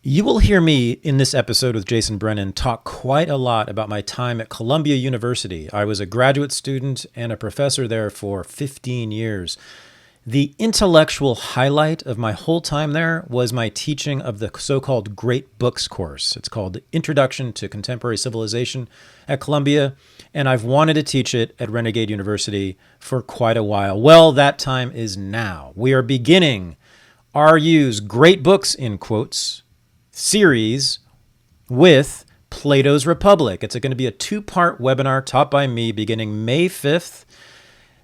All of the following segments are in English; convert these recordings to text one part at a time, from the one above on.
You will hear me in this episode with Jason Brennan talk quite a lot about my time at Columbia University. I was a graduate student and a professor there for 15 years. The intellectual highlight of my whole time there was my teaching of the so-called Great Books course. It's called Introduction to Contemporary Civilization at Columbia, and I've wanted to teach it at Renegade University for quite a while. Well, that time is now. We are beginning RU's Great Books, in quotes, series with Plato's Republic. It's going to be a two-part webinar taught by me beginning May 5th.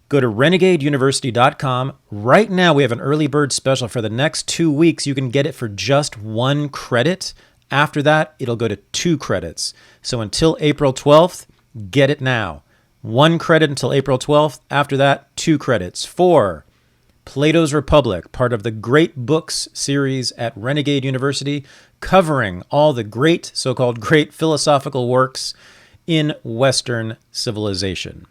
Go to renegadeuniversity.com. Right now, we have an early bird special for the next 2 weeks. You can get it for just 1 credit. After that, it'll go to 2 credits. So until April 12th, get it now. 1 credit until April 12th. After that, 2 credits for Plato's Republic, part of the Great Books series at Renegade University, covering all the great, so-called great philosophical works in Western civilization.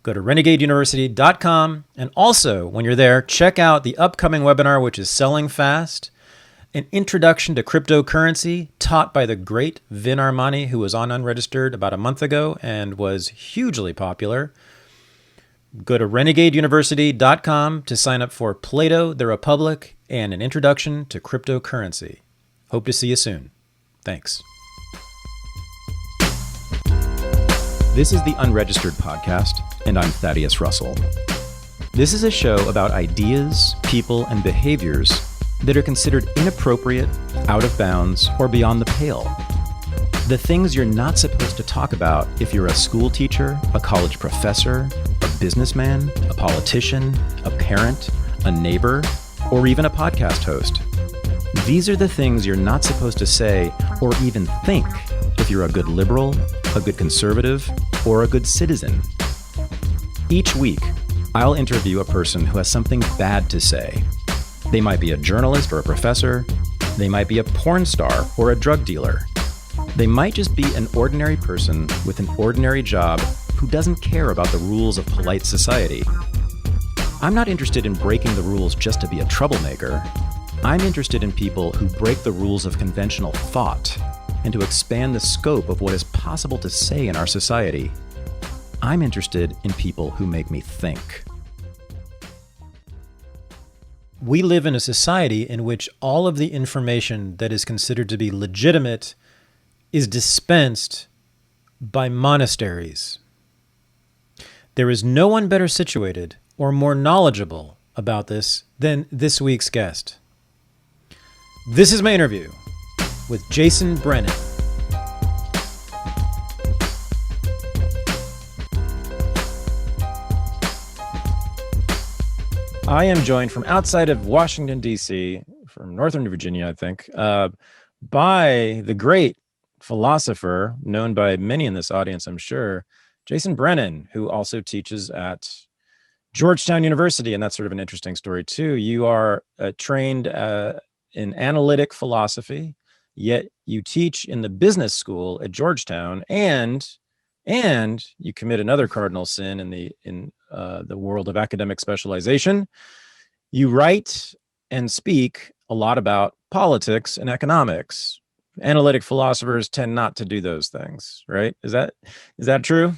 Go to renegadeuniversity.com, and also, when you're there, check out the upcoming webinar, which is Selling Fast, an introduction to cryptocurrency taught by the great Vin Armani, who was on Unregistered about a month ago and was hugely popular. Go to renegadeuniversity.com to sign up for Plato, the Republic, and an introduction to cryptocurrency. Hope to see you soon. Thanks. This is the Unregistered podcast, and I'm Thaddeus Russell. This is a show about ideas, people, and behaviors that are considered inappropriate, out of bounds, or beyond the pale. The things you're not supposed to talk about if you're a school teacher, a college professor, a businessman, a politician, a parent, a neighbor, or even a podcast host. These are the things you're not supposed to say or even think if you're a good liberal, a good conservative, or a good citizen. Each week, I'll interview a person who has something bad to say. They might be a journalist or a professor. They might be a porn star or a drug dealer. They might just be an ordinary person with an ordinary job who doesn't care about the rules of polite society. I'm not interested in breaking the rules just to be a troublemaker. I'm interested in people who break the rules of conventional thought and to expand the scope of what is possible to say in our society. I'm interested in people who make me think. We live in a society in which all of the information that is considered to be legitimate is dispensed by monasteries. There is no one better situated or more knowledgeable about this than this week's guest. This is my interview with Jason Brennan. I am joined from outside of Washington, D.C., from Northern Virginia, I think, by the great philosopher, known by many in this audience, I'm sure, Jason Brennan, who also teaches at Georgetown University, and that's sort of an interesting story too. You are trained in Analytic Philosophy, yet you teach in the business school at Georgetown, and you commit another cardinal sin in the world of academic specialization. You write and speak a lot about politics and economics. Analytic philosophers tend not to do those things, right? Is that true?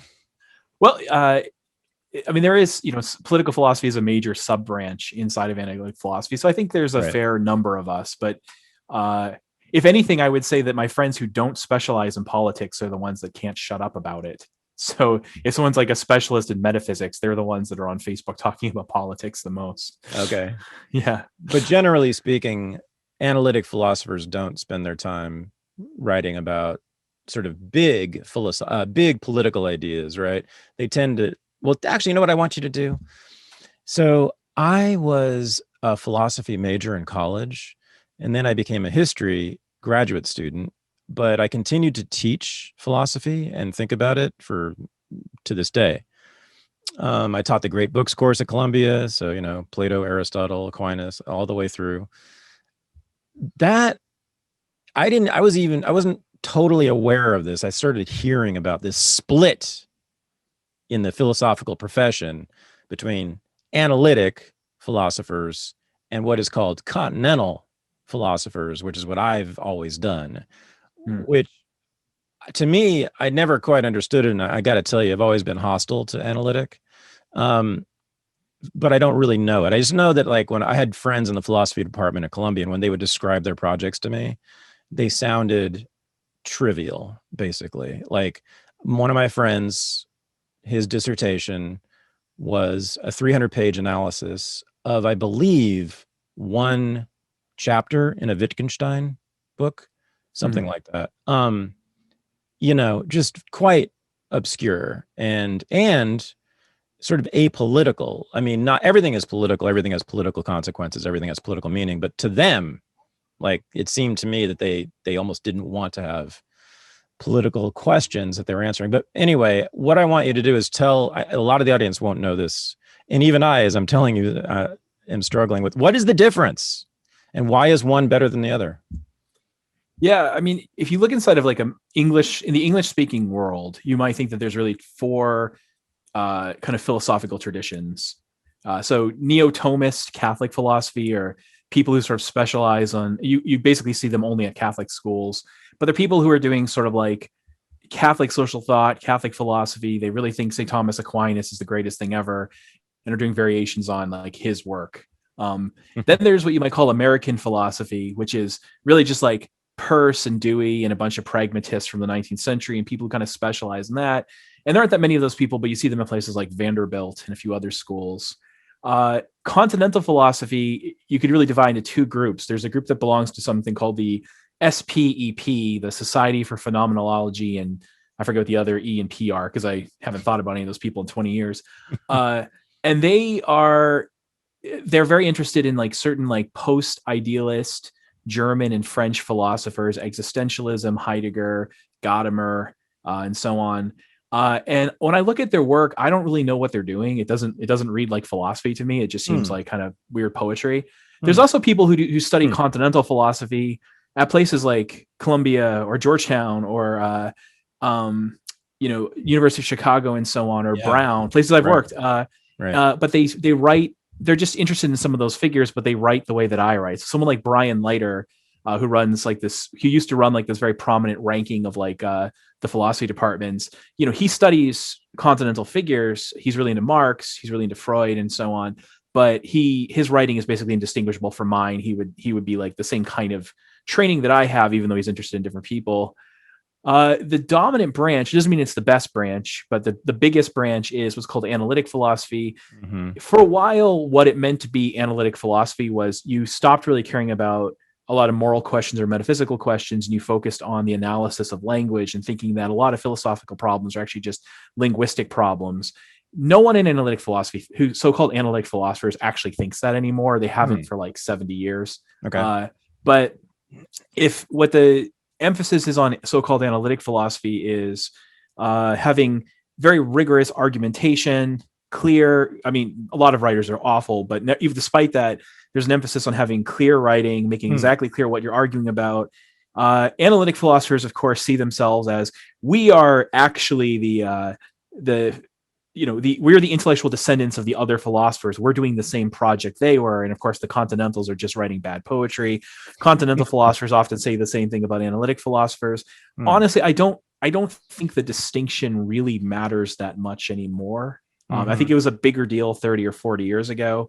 Well, I mean, there is, political philosophy is a major sub-branch inside of analytic philosophy. So I think there's a fair number of us. But if anything, I would say that my friends who don't specialize in politics are the ones that can't shut up about it. So if someone's like a specialist in metaphysics, they're the ones that are on Facebook talking about politics the most. Okay. Yeah. But generally speaking, analytic philosophers don't spend their time writing about sort of big political ideas, right? They tend to, well, actually, you know what I want you to do? So I was a philosophy major in college, and then I became a history graduate student, but I continued to teach philosophy and think about it to this day. I taught the Great Books course at Columbia, so Plato, Aristotle, Aquinas, all the way through. That I wasn't totally aware of this. I started hearing about this split in the philosophical profession between analytic philosophers and what is called continental philosophers, which is what I've always done, Hmm. which to me, I never quite understood it. And I got to tell you, I've always been hostile to analytic. Um, but I don't really know it. I just know that like when I had friends in the philosophy department at Columbia, and when they would describe their projects to me, they sounded trivial, basically. Like one of my friends, his dissertation was a 300-page analysis of, I believe, one chapter in a Wittgenstein book, something like that. Just quite obscure and sort of apolitical. I mean, not everything is political, everything has political consequences, everything has political meaning, but to them, like it seemed to me that they almost didn't want to have political questions that they were answering. But anyway, what I want you to do is a lot of the audience won't know this. And even I, as I'm telling you, am struggling with what is the difference and why is one better than the other? Yeah, I mean, if you look inside of like in the English speaking world, you might think that there's really four kind of philosophical traditions. So neo-Thomist Catholic philosophy, or people who sort of specialize on, you basically see them only at Catholic schools, but they're people who are doing sort of like Catholic social thought, Catholic philosophy. They really think St. Thomas Aquinas is the greatest thing ever, and are doing variations on like his work. Then there's what you might call American philosophy, which is really just like Peirce and Dewey and a bunch of pragmatists from the 19th century, and people who kind of specialize in that. And there aren't that many of those people, but you see them in places like Vanderbilt and a few other schools. Continental philosophy, you could really divide into two groups. There's a group that belongs to something called the SPEP, the Society for Phenomenology, and I forget what the other E and P are because I haven't thought about any of those people in 20 years. And they're very interested in like certain like post-idealist German and French philosophers, existentialism, Heidegger, Gadamer, and so on. And when I look at their work, I don't really know what they're doing. It doesn't read like philosophy to me. It just seems like kind of weird poetry. There's also people who study continental philosophy at places like Columbia or Georgetown or University of Chicago and so on, or Brown, places I've worked. But they write. They're just interested in some of those figures, but they write the way that I write. So someone like Brian Leiter, who runs like this, he used to run like this very prominent ranking of like the philosophy departments. He studies continental figures. He's really into Marx. He's really into Freud and so on. But his writing is basically indistinguishable from mine. He would be like the same kind of training that I have, even though he's interested in different people. The dominant branch, it doesn't mean it's the best branch, but the biggest branch is what's called analytic philosophy. For a while, what it meant to be analytic philosophy was you stopped really caring about a lot of moral questions or metaphysical questions, and you focused on the analysis of language and thinking that a lot of philosophical problems are actually just linguistic problems. No one in analytic philosophy, who so-called analytic philosophers, actually thinks that anymore. They haven't for like 70 years. Okay. But if what the emphasis is on so-called analytic philosophy is having very rigorous argumentation, clear. I mean, a lot of writers are awful, but even despite that, there's an emphasis on having clear writing, making exactly clear what you're arguing about. Analytic philosophers, of course, see themselves as we are actually we're the intellectual descendants of the other philosophers. We're doing the same project they were. And of course, the Continentals are just writing bad poetry. Continental philosophers often say the same thing about analytic philosophers. Honestly, I don't think the distinction really matters that much anymore. I think it was a bigger deal 30 or 40 years ago.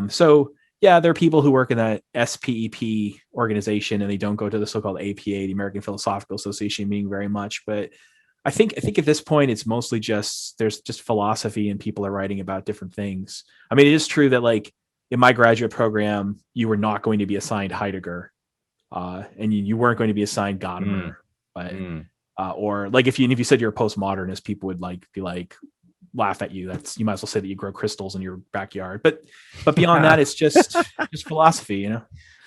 So yeah, there are people who work in that SPEP organization and they don't go to the so-called APA, the American Philosophical Association meeting very much. But I think at this point, it's mostly there's just philosophy and people are writing about different things. I mean, it is true that like in my graduate program, you were not going to be assigned Heidegger and you weren't going to be assigned Gadamer, but or like if you said you're a postmodernist, people would be like laugh at you. You might as well say that you grow crystals in your backyard. But beyond that, it's just philosophy,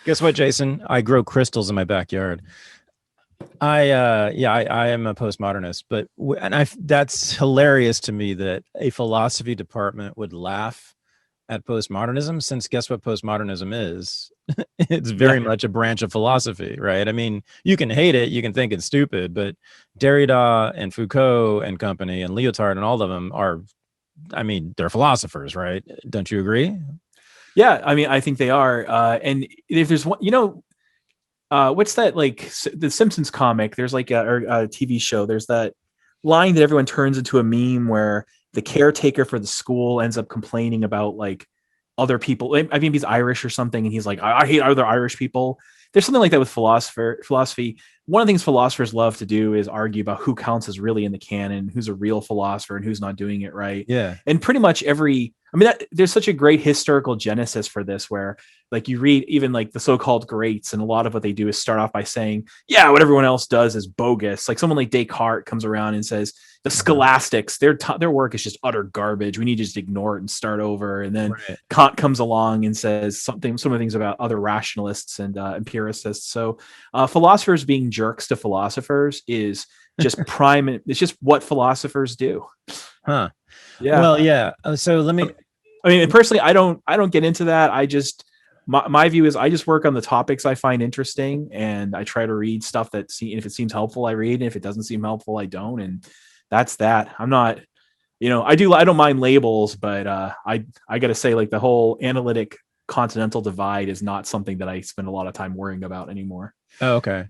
Guess what, Jason? I grow crystals in my backyard. I am a postmodernist, but that's hilarious to me that a philosophy department would laugh at postmodernism, since guess what postmodernism is? It's very much a branch of philosophy, right? I mean, you can hate it, you can think it's stupid, but Derrida and Foucault and company and Lyotard and all of them they're philosophers, right? Don't you agree? Yeah, I mean, I think they are. And if there's one, what's that, like the Simpsons comic? There's like or a TV show. There's that line that everyone turns into a meme where the caretaker for the school ends up complaining about like other people. I mean, he's Irish or something, and he's like, I hate other Irish people. There's something like that with philosophy. One of the things philosophers love to do is argue about who counts as really in the canon, who's a real philosopher, and who's not doing it right. Yeah. And pretty much I mean, there's such a great historical genesis for this, where like you read even like the so-called greats, and a lot of what they do is start off by saying, yeah, what everyone else does is bogus. Like someone like Descartes comes around and says, the scholastics, their work is just utter garbage. We need to just ignore it and start over. And then Kant comes along and says some of the things about other rationalists and empiricists. So philosophers being jerks to philosophers is just prime. It's just what philosophers do. Huh. Yeah. Well, yeah. So let me. I mean, personally, I don't get into that. I just my view is I just work on the topics I find interesting, and I try to read stuff if it seems helpful, I read, and if it doesn't seem helpful, I don't. And that's that. I'm not, I don't mind labels, but I got to say, like, the whole analytic continental divide is not something that I spend a lot of time worrying about anymore. Oh, okay.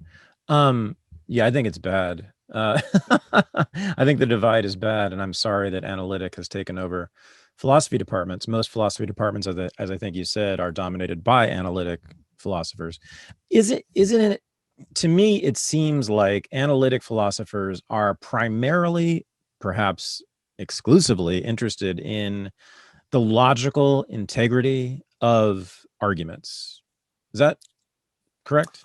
Yeah, I think it's bad. I think the divide is bad, and I'm sorry that analytic has taken over philosophy departments. Most philosophy departments, as I think you said, are dominated by analytic philosophers. Isn't it? To me, it seems like analytic philosophers are primarily, perhaps exclusively, interested in the logical integrity of arguments. Is that correct?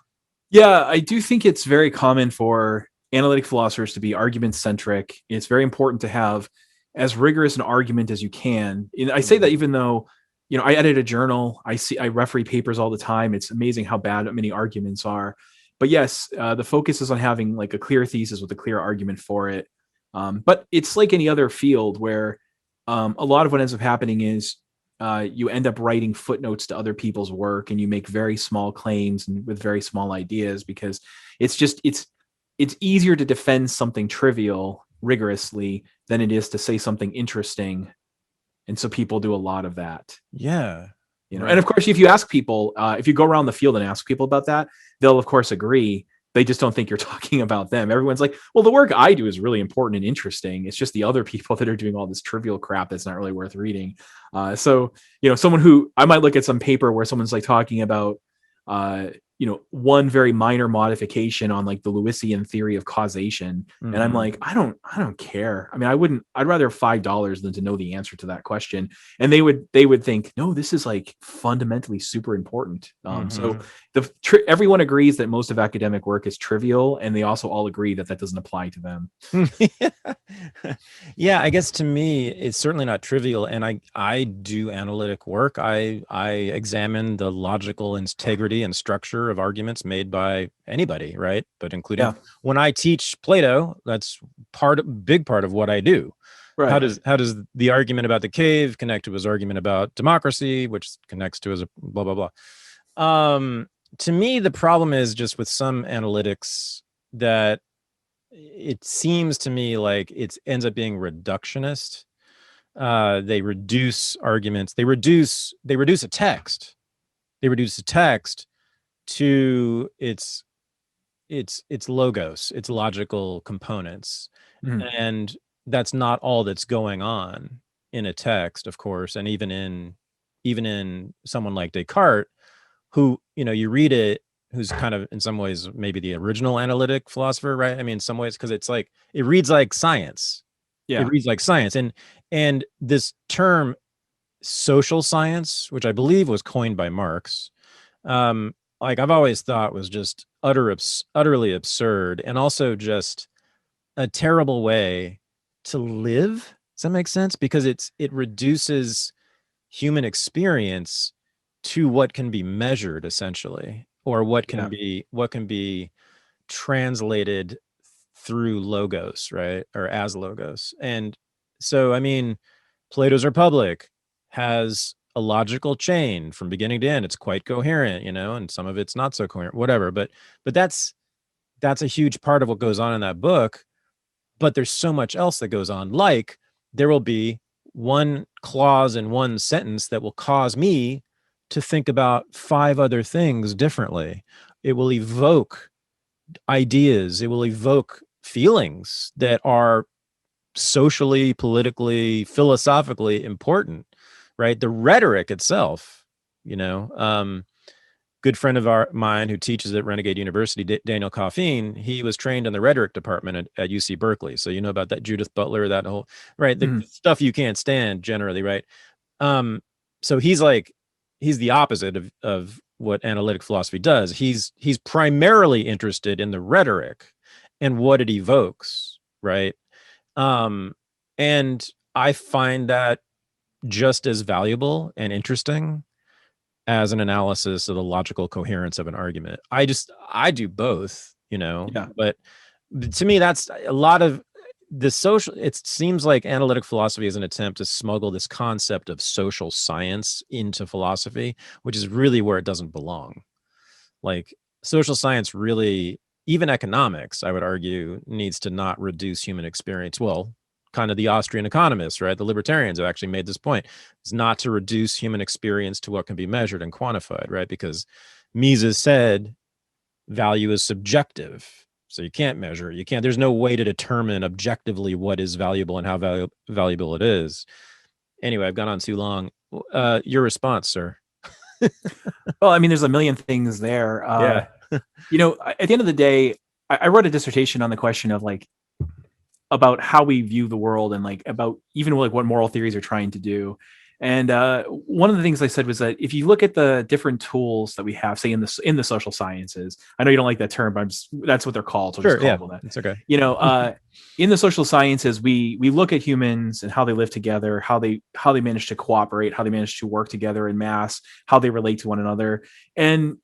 Yeah, I do think it's very common for analytic philosophers to be argument centric. It's very important to have as rigorous an argument as you can. And I say that even though, I edit a journal, I referee papers all the time. It's amazing how bad many arguments are. But yes, the focus is on having like a clear thesis with a clear argument for it. But it's like any other field where a lot of what ends up happening is you end up writing footnotes to other people's work, and you make very small claims and with very small ideas, because it's easier to defend something trivial rigorously than it is to say something interesting. And so people do a lot of that. Yeah. Right. And of course, if you ask people, if you go around the field and ask people about that, they'll of course agree. They just don't think you're talking about them. Everyone's like, well, the work I do is really important and interesting. It's just the other people that are doing all this trivial crap that's not really worth reading. So, someone who I might look at some paper where someone's like talking about, one very minor modification on like the Lewisian theory of causation. Mm-hmm. And I'm like, I don't care. I mean, I'd rather $5 than to know the answer to that question. And they would think, no, this is like fundamentally super important. So everyone agrees that most of academic work is trivial, and they also all agree that doesn't apply to them. Yeah, I guess to me, it's certainly not trivial. And I do analytic work. I examine the logical integrity and structure of arguments made by anybody, right? But including when I teach Plato, that's big part of what I do. Right. How does the argument about the cave connect to his argument about democracy, which connects to his blah, blah, blah. To me, the problem is just with some analytics that it seems to me like it ends up being reductionist. They reduce arguments. They reduce a text. They reduce a text to its logos, its logical components. Mm-hmm. And that's not all that's going on in a text, of course. And even in someone like Descartes, who, you read it, who's kind of in some ways maybe the original analytic philosopher, right? I mean, in some ways, because it's like it reads like science. Yeah, it reads like science. And this term social science, which I believe was coined by Marx, like I've always thought was just utterly absurd, and also just a terrible way to live. Does that make sense? Because it reduces human experience to what can be measured, essentially, or what can be translated through logos, right? Or as logos. And so, I mean, Plato's Republic has a logical chain from beginning to end. It's quite coherent, and some of it's not so coherent, whatever. But that's a huge part of what goes on in that book. But there's so much else that goes on. Like there will be one clause in one sentence that will cause me to think about 5 other things differently. it will evoke ideas, it will evoke feelings that are socially, politically, philosophically important, right? The rhetoric itself, good friend of mine who teaches at Renegade University, Daniel Coffeen, he was trained in the rhetoric department at UC Berkeley. So you know about that Judith Butler, that whole, right? The stuff you can't stand generally, right? So he's the opposite of what analytic philosophy does. He's primarily interested in the rhetoric and what it evokes, right? And I find that just as valuable and interesting as an analysis of the logical coherence of an argument. I do both, but to me, that's a lot of the social. It seems like analytic philosophy is an attempt to smuggle this concept of social science into philosophy, which is really where it doesn't belong. Like social science really, even economics, I would argue, needs to not reduce human experience. Well, kind of the Austrian economists, right? The libertarians have actually made this point. It's not to reduce human experience to what can be measured and quantified, right? Because Mises said value is subjective. So you can't measure it. There's no way to determine objectively what is valuable and how valuable it is. Anyway, I've gone on too long. Your response, sir. Well, I mean, there's a million things there. Yeah. At the end of the day, I wrote a dissertation on the question of about how we view the world and about even what moral theories are trying to do. And one of the things I said was that if you look at the different tools that we have, say in the social sciences, I know you don't like that term, but that's what they're called. So sure, just call that. It's okay. In the social sciences, we look at humans and how they live together, how they manage to cooperate, how they manage to work together in mass, how they relate to one another, and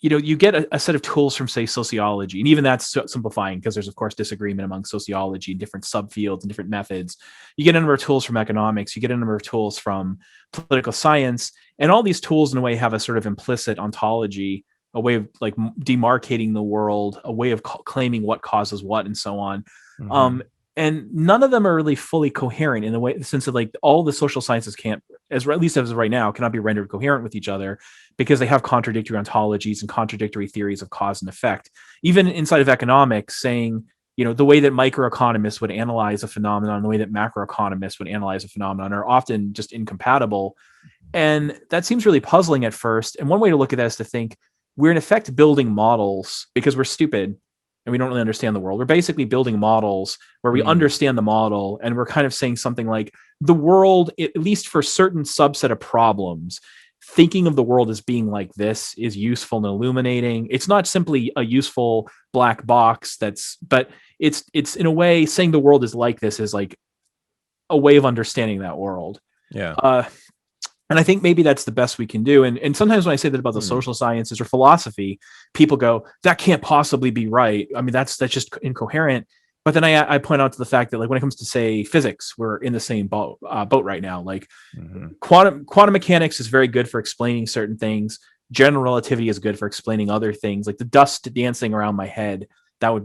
you get a set of tools from, say, sociology, and even that's simplifying because there's, of course, disagreement among sociology and different subfields and different methods. You get a number of tools from economics, you get a number of tools from political science, and all these tools, in a way, have a sort of implicit ontology, a way of demarcating the world, a way of claiming what causes what, and so on. Mm-hmm. And none of them are really fully coherent in the sense of all the social sciences can't, at least as of right now, cannot be rendered coherent with each other because they have contradictory ontologies and contradictory theories of cause and effect. Even inside of economics, saying, the way that microeconomists would analyze a phenomenon, the way that macroeconomists would analyze a phenomenon are often just incompatible. And that seems really puzzling at first. And one way to look at that is to think we're in effect building models because we're stupid and we don't really understand the world. We're basically building models where we understand the model, and we're kind of saying something like the world, at least for a certain subset of problems, thinking of the world as being like this is useful and illuminating. It's not simply a useful black box but it's in a way saying the world is like this is a way of understanding that world. Yeah. And I think maybe that's the best we can do. And sometimes when I say that about the social sciences or philosophy, people go, that can't possibly be right. I mean, that's just incoherent. But then I point out to the fact that when it comes to, say, physics, we're in the same boat right now. Quantum mechanics is very good for explaining certain things. General relativity is good for explaining other things, like the dust dancing around my head.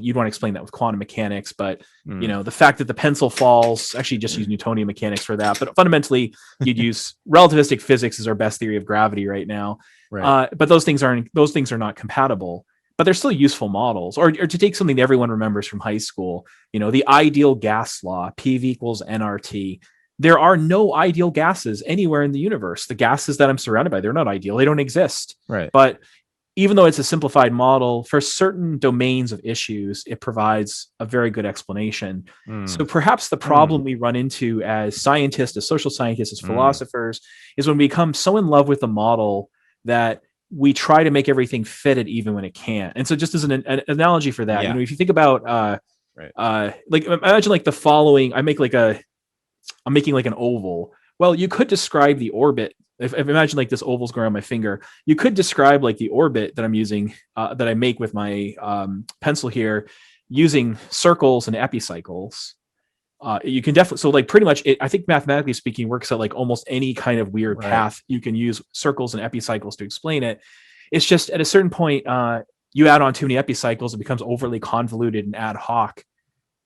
You'd want to explain that with quantum mechanics, but the fact that the pencil falls, actually just use Newtonian mechanics for that. But fundamentally, you'd use relativistic physics as our best theory of gravity right now. Right. But those things are not compatible. But they're still useful models. Or to take something that everyone remembers from high school, the ideal gas law, PV equals nRT. There are no ideal gases anywhere in the universe. The gases that I'm surrounded by, they're not ideal. They don't exist. Right. But even though it's a simplified model, for certain domains of issues, it provides a very good explanation. So perhaps the problem we run into as scientists, as social scientists, as philosophers, is when we become so in love with the model that we try to make everything fit it even when it can't. And so just as an analogy for that, if you think about, imagine the following, I'm making an oval. Well, you could describe the orbit. If imagine this oval's going around my finger, you could describe the orbit that I'm using, that I make with my pencil here, using circles and epicycles. You can definitely, so pretty much I think mathematically speaking works at almost any kind of weird path. You can use circles and epicycles to explain it. It's just at a certain point, you add on too many epicycles, it becomes overly convoluted and ad hoc.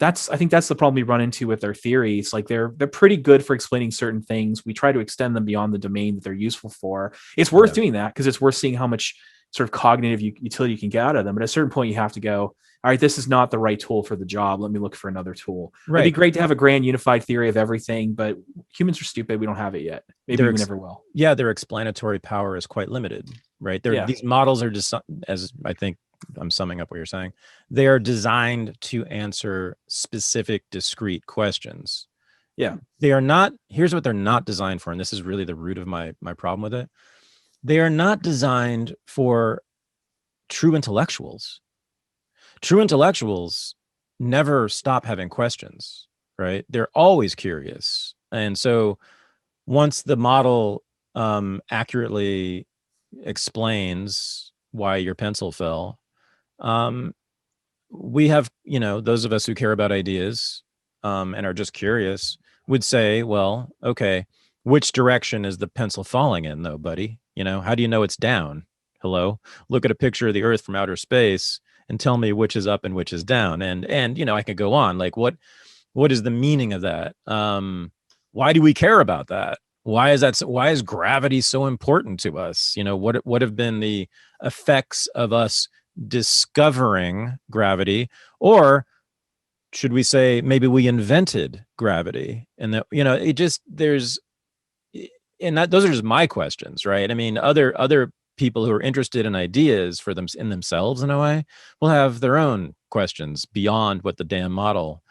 I think that's the problem we run into with their theories. They're pretty good for explaining certain things. We try to extend them beyond the domain that they're useful for. It's worth doing that because it's worth seeing how much sort of cognitive utility you can get out of them. But at a certain point, you have to go, all right, this is not the right tool for the job. Let me look for another tool. Right. It'd be great to have a grand unified theory of everything, but humans are stupid. We don't have it yet. Maybe we never will. Yeah, their explanatory power is quite limited, right? These models are just, as I think I'm summing up what you're saying, they are designed to answer specific, discrete questions. Yeah. They are not, here's what they're not designed for, and this is really the root of my problem with it. They are not designed for true intellectuals. True intellectuals never stop having questions, right? They're always curious. And so once the model accurately explains why your pencil fell, we have, those of us who care about ideas and are just curious would say, well, okay, which direction is the pencil falling in though, buddy? How do you know it's down? Hello, look at a picture of the Earth from outer space and tell me which is up and which is down. And I could go on, like, what is the meaning of that? Why do we care about that? Why is gravity so important to us? What have been the effects of us discovering gravity? Or should we say maybe we invented gravity? And that, those are just my questions, right? I mean, other people who are interested in ideas for them in themselves in a way will have their own questions beyond what the damn model,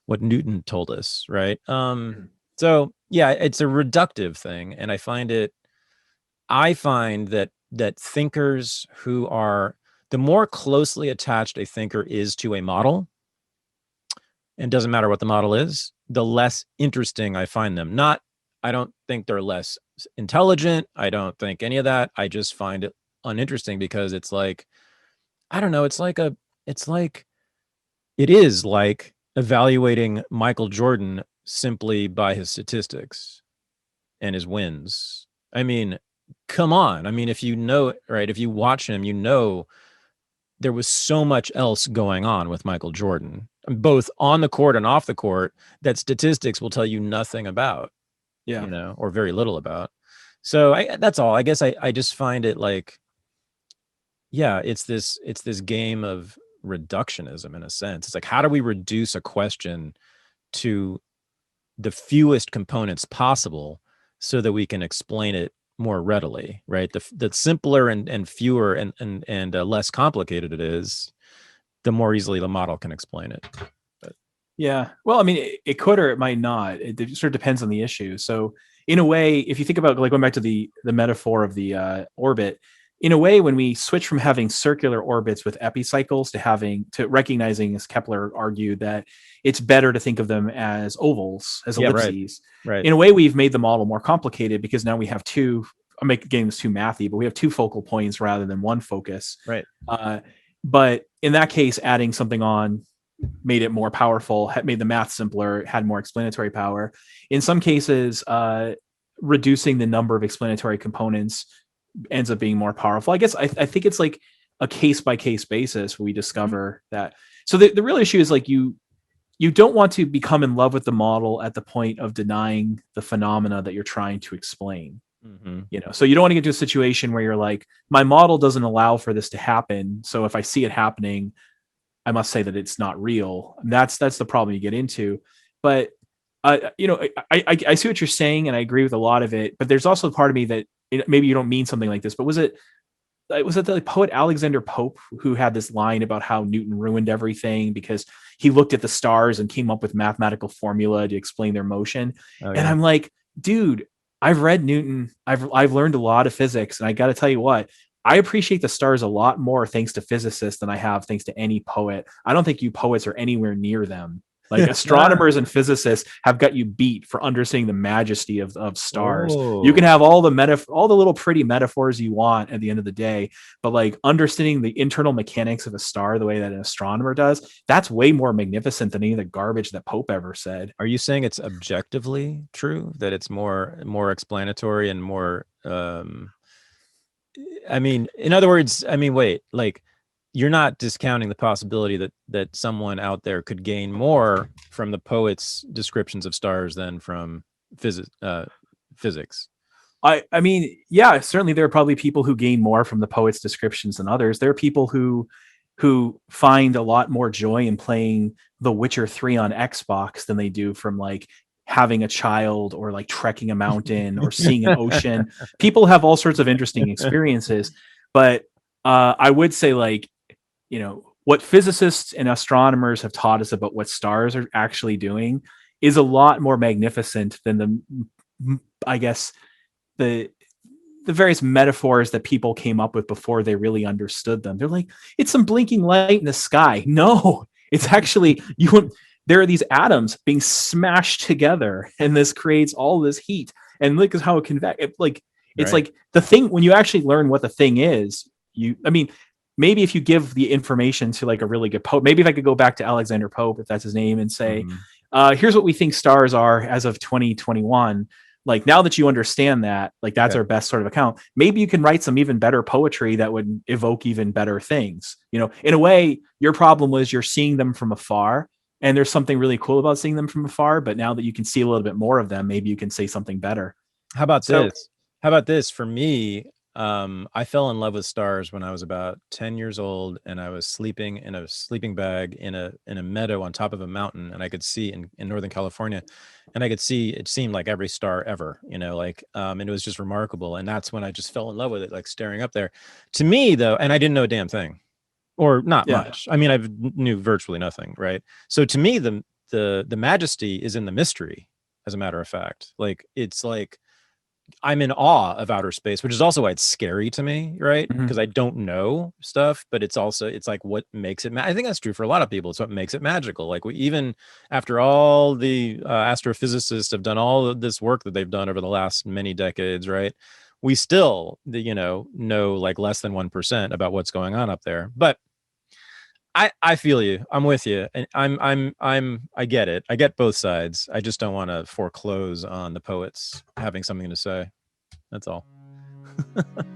what Newton told us, right? So yeah, it's a reductive thing. And I find that thinkers who are, the more closely attached a thinker is to a model, and doesn't matter what the model is, the less interesting I find them. I don't think they're less intelligent. I don't think any of that. I just find it uninteresting because it's like, I don't know. It is like evaluating Michael Jordan simply by his statistics and his wins. I mean, come on. I mean, if you watch him, there was so much else going on with Michael Jordan, both on the court and off the court, that statistics will tell you nothing about. Yeah. Or very little about. So that's all. I guess I just find it like, yeah, it's this game of reductionism in a sense. It's like, how do we reduce a question to the fewest components possible so that we can explain it more readily, right? The simpler and fewer and less complicated it is, the more easily the model can explain it. Yeah. Well, I mean, it could or it might not. It sort of depends on the issue. So in a way, if you think about, like, going back to the metaphor of the orbit, in a way, when we switch from having circular orbits with epicycles to recognizing, as Kepler argued, that it's better to think of them as ovals, as ellipses. Right. In a way, we've made the model more complicated because now we have two. I'm making this too mathy, but we have two focal points rather than one focus. Right. But in that case, adding something on made it more powerful, made the math simpler, had more explanatory power. In some cases, reducing the number of explanatory components ends up being more powerful. I guess I think it's like a case by case basis where we discover that. So the real issue is, like, you don't want to become in love with the model at the point of denying the phenomena that you're trying to explain. Mm-hmm. So you don't want to get to a situation where you're like, my model doesn't allow for this to happen, so if I see it happening, I must say that it's not real. And that's the problem you get into. But I see what you're saying, and I agree with a lot of it. But there's also a part of me that maybe you don't mean something like this. But was it the poet Alexander Pope who had this line about how Newton ruined everything because he looked at the stars and came up with mathematical formula to explain their motion? Oh, yeah. And I'm like, dude, I've read Newton. I've learned a lot of physics, and I got to tell you what. I appreciate the stars a lot more thanks to physicists than I have thanks to any poet. I don't think you poets are anywhere near them. Like, astronomers and physicists have got you beat for understanding the majesty of stars. Oh. You can have all the little pretty metaphors you want at the end of the day, but like understanding the internal mechanics of a star the way that an astronomer does, that's way more magnificent than any of the garbage that Pope ever said. Are you saying it's objectively true, that it's more explanatory and more I mean, in other words, wait, like, you're not discounting the possibility that someone out there could gain more from the poet's descriptions of stars than from physics. I mean, yeah, certainly there are probably people who gain more from the poet's descriptions than others. There are people who find a lot more joy in playing The Witcher 3 on Xbox than they do from like having a child or like trekking a mountain or seeing an ocean. People have all sorts of interesting experiences, but I would say like, what physicists and astronomers have taught us about what stars are actually doing is a lot more magnificent than I guess, the various metaphors that people came up with before they really understood them. They're like, it's some blinking light in the sky. No, it's actually there are these atoms being smashed together, and this creates all this heat. And look at how it convects. It's like the thing when you actually learn what the thing is. Maybe if you give the information to like a really good pope, maybe if I could go back to Alexander Pope, if that's his name, and say, here's what we think stars are as of 2021. Like now that you understand that, like that's our best sort of account. Maybe you can write some even better poetry that would evoke even better things. In a way, your problem was you're seeing them from afar, and there's something really cool about seeing them from afar. But now that you can see a little bit more of them, maybe you can say something better. How about this? How about this? For me, I fell in love with stars when I was about 10 years old, and I was sleeping in a sleeping bag in a meadow on top of a mountain, and I could see in Northern California, and I could see, it seemed like every star ever, and it was just remarkable. And that's when I just fell in love with it, like staring up there. To me though, and I didn't know a damn thing, or not much. I mean, I knew virtually nothing. Right. So to me, the majesty is in the mystery, as a matter of fact. Like, it's like, I'm in awe of outer space, which is also why it's scary to me, right? Because I don't know stuff, but it's like what makes it. I think that's true for a lot of people. It's what makes it magical. Like, even after all the astrophysicists have done all of this work that they've done over the last many decades, right? We still, know like less than 1% about what's going on up there. But I feel you. I'm with you, and I get it. I get both sides. I just don't want to foreclose on the poets having something to say. That's all.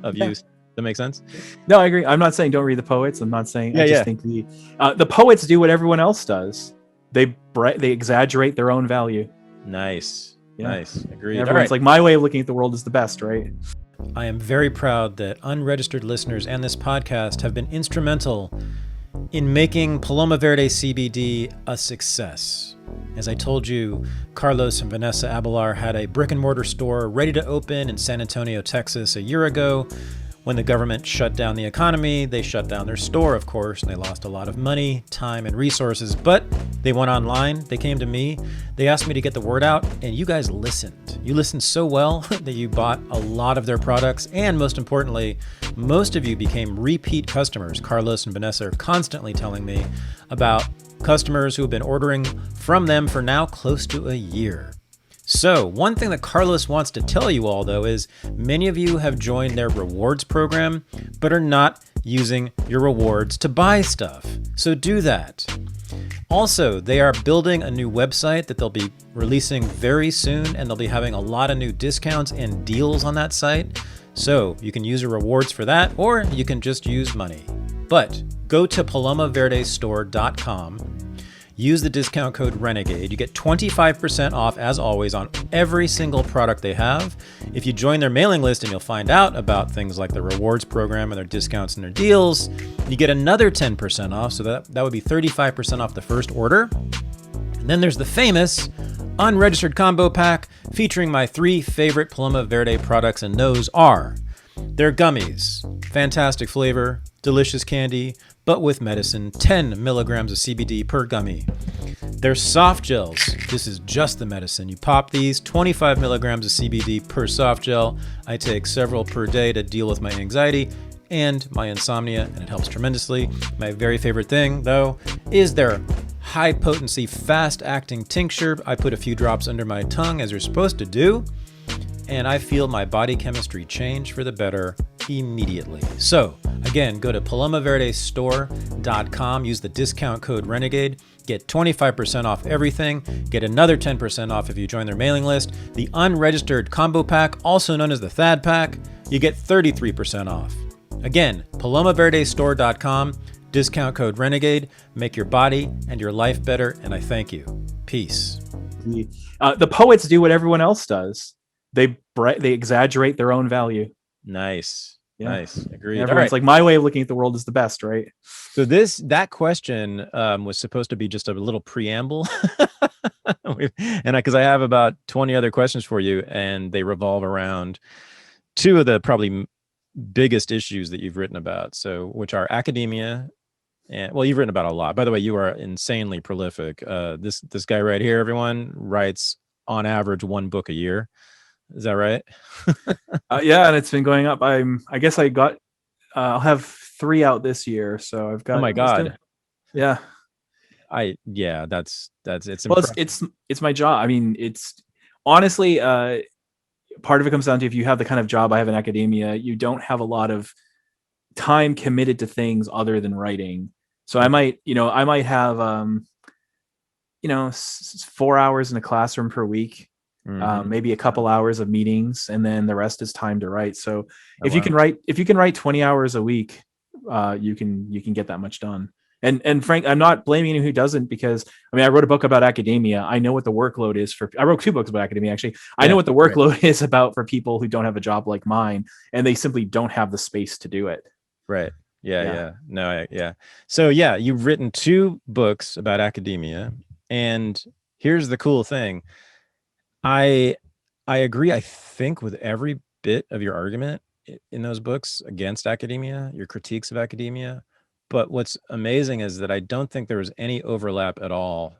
Of use. That makes sense? No, I agree. I'm not saying don't read the poets. I'm not saying. I just think the poets do what everyone else does. They exaggerate their own value. Nice. Nice. Agreed. Everyone's like, my way of looking at the world is the best, right? I am very proud that unregistered listeners and this podcast have been instrumental in making Paloma Verde CBD a success. As I told you, Carlos and Vanessa Abelar had a brick and mortar store ready to open in San Antonio, Texas a year ago. When the government shut down the economy, they shut down their store, of course, and they lost a lot of money, time, and resources. But they went online. They came to me. They asked me to get the word out, and you guys listened. You listened so well that you bought a lot of their products, and most importantly, most of you became repeat customers. Carlos and Vanessa are constantly telling me about customers who have been ordering from them for now close to a year. So one thing that Carlos wants to tell you all, though, is many of you have joined their rewards program, but are not using your rewards to buy stuff. So do that. Also, they are building a new website that they'll be releasing very soon, and they'll be having a lot of new discounts and deals on that site. So you can use your rewards for that, or you can just use money. But go to palomaverdestore.com. Use the discount code RENEGADE. You get 25% off, as always, on every single product they have. If you join their mailing list, and you'll find out about things like the rewards program and their discounts and their deals, you get another 10% off. So that would be 35% off the first order. And then there's the famous Unregistered Combo Pack featuring my 3 favorite Paloma Verde products, and those are their gummies. Fantastic flavor, delicious candy, but with medicine, 10 milligrams of CBD per gummy. They're soft gels. This is just the medicine. You pop these, 25 milligrams of CBD per soft gel. I take several per day to deal with my anxiety and my insomnia, and it helps tremendously. My very favorite thing, though, is their high-potency, fast-acting tincture. I put a few drops under my tongue, as you're supposed to do, and I feel my body chemistry change for the better immediately. So, again, go to palomaverdestore.com, use the discount code RENEGADE, get 25% off everything, get another 10% off if you join their mailing list. The Unregistered Combo Pack, also known as the Thad Pack, you get 33% off. Again, palomaverdestore.com, discount code RENEGADE, make your body and your life better, and I thank you. Peace. The poets do what everyone else does. they exaggerate their own value. Nice. Yeah. Nice. Agreed. Everyone's like, my way of looking at the world is the best, right? So that question was supposed to be just a little preamble, and because I have about 20 other questions for you, and they revolve around two of the probably biggest issues that you've written about. So, which are academia, and well, you've written about a lot. By the way, you are insanely prolific. This guy right here, everyone, writes on average one book a year. Is that right? Yeah, and it's been going up. I guess I got. I'll have 3 out this year, so I've got. Oh my God! Yeah. That's it's well, impressive. it's my job. I mean, it's honestly part of it comes down to if you have the kind of job I have in academia, you don't have a lot of time committed to things other than writing. So I might have 4 hours in a classroom per week. Maybe a couple hours of meetings, and then the rest is time to write. So if you can write 20 hours a week, you can get that much done. And Frank, I'm not blaming anyone who doesn't, because I mean, I wrote a book about academia. I know what the workload is I wrote 2 books about academia, actually. I know what the workload is about for people who don't have a job like mine, and they simply don't have the space to do it. Right. Yeah. No, yeah. So yeah, you've written 2 books about academia, and here's the cool thing. I agree, I think, with every bit of your argument in those books against academia, your critiques of academia. But what's amazing is that I don't think there was any overlap at all.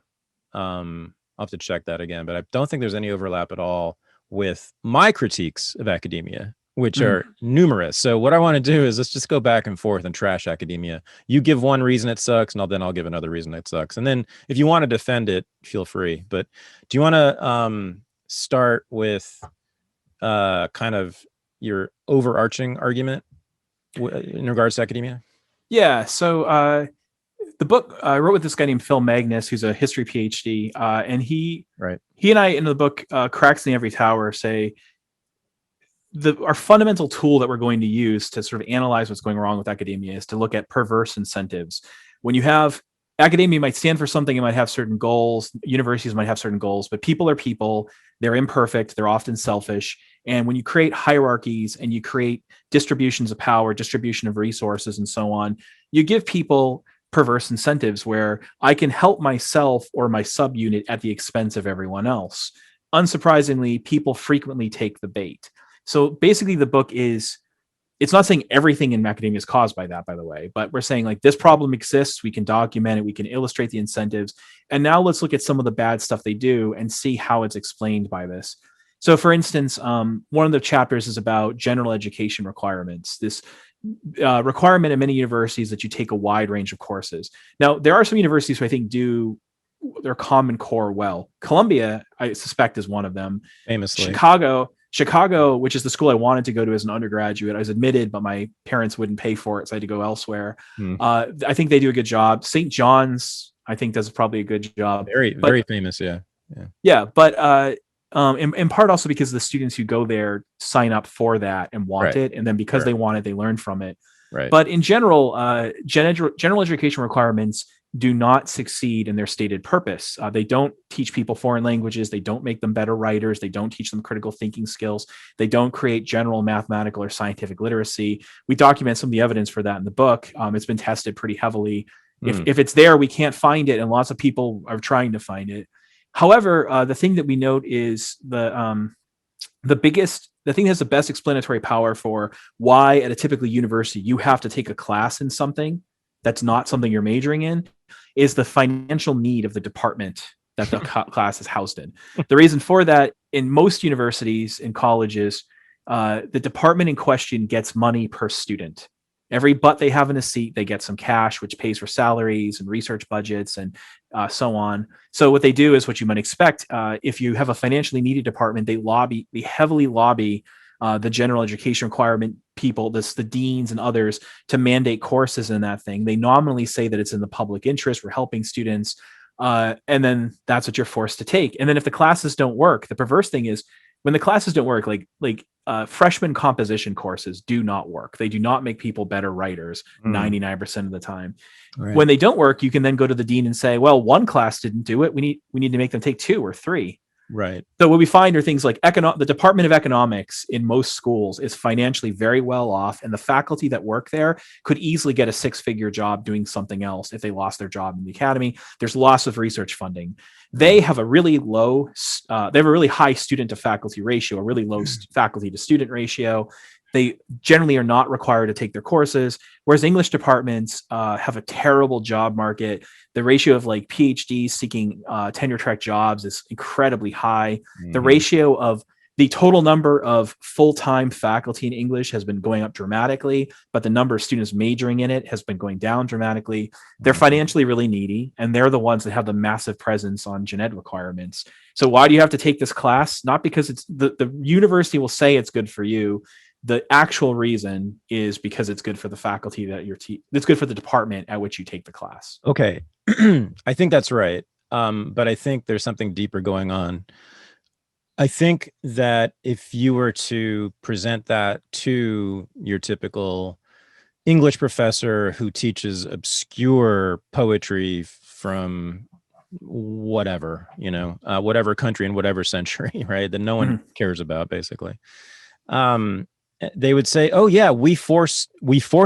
I'll have to check that again, but I don't think there's any overlap at all with my critiques of academia, which are numerous. So what I want to do is let's just go back and forth and trash academia. You give one reason it sucks, and then I'll give another reason it sucks. And then if you want to defend it, feel free. But do you want to start with kind of your overarching argument in regards to academia? Yeah. So the book I wrote with this guy named Phil Magnus, who's a history PhD, and he and I in the book Cracks in the Ivory Tower say our fundamental tool that we're going to use to sort of analyze what's going wrong with academia is to look at perverse incentives. When you have academia might stand for something, it might have certain goals, universities might have certain goals, but people are people, they're imperfect, they're often selfish. And when you create hierarchies and you create distributions of power, distribution of resources, and so on, you give people perverse incentives where I can help myself or my subunit at the expense of everyone else. Unsurprisingly, people frequently take the bait. So basically the book it's not saying everything in academia is caused by that, by the way, but we're saying like this problem exists. We can document it. We can illustrate the incentives. And now let's look at some of the bad stuff they do and see how it's explained by this. So for instance, one of the chapters is about general education requirements. This requirement in many universities that you take a wide range of courses. Now, there are some universities who I think do their Common Core well. Columbia, I suspect, is one of them. Famously. Chicago, which is the school I wanted to go to as an undergraduate, I was admitted, but my parents wouldn't pay for it, so I had to go elsewhere. I think they do a good job. St. John's, I think, does probably a good job. Very famous, yeah. But in part also because the students who go there sign up for that and want it, and then because they want it, they learn from it. Right. But in general, general education requirements do not succeed in their stated purpose. They don't teach people foreign languages. They don't make them better writers. They don't teach them critical thinking skills. They don't create general mathematical or scientific literacy. We document some of the evidence for that in the book. It's been tested pretty heavily. If it's there, we can't find it, and lots of people are trying to find it. However, the thing that we note is the thing that has the best explanatory power for why at a typical university you have to take a class in something that's not something you're majoring in is the financial need of the department that the class is housed in. The reason for that, in most universities and colleges, the department in question gets money per student. Every butt they have in a seat, they get some cash, which pays for salaries and research budgets and so on. So what they do is what you might expect. If you have a financially needy department, they heavily lobby the general education requirement people, the deans and others, to mandate courses in that thing. They nominally say that it's in the public interest, we're helping students, and then that's what you're forced to take. And then if the classes don't work, the perverse thing is when the classes don't work, like freshman composition courses do not work. They do not make people better writers 99% of the time. Right. When they don't work, you can then go to the dean and say, well, one class didn't do it. We need to make them take 2 or 3. Right. So what we find are things like the Department of Economics in most schools is financially very well off, and the faculty that work there could easily get a 6-figure job doing something else if they lost their job in the academy. There's loss of research funding. They have a really low, they have a really high student to faculty ratio, a really low faculty to student ratio. They generally are not required to take their courses, whereas English departments have a terrible job market. The ratio of like PhDs seeking tenure track jobs is incredibly high. The ratio of the total number of full-time faculty in English has been going up dramatically, but the number of students majoring in it has been going down dramatically. They're financially really needy, and they're the ones that have the massive presence on gen ed requirements. So why do you have to take this class? Not because it's the university will say it's good for you. The actual reason is because it's good for the faculty that it's good for the department at which you take the class. Okay. I think that's right. But I think there's something deeper going on. I think that if you were to present that to your typical English professor who teaches obscure poetry from whatever, whatever country in whatever century, right, that no one cares about, basically, they would say, oh yeah, we force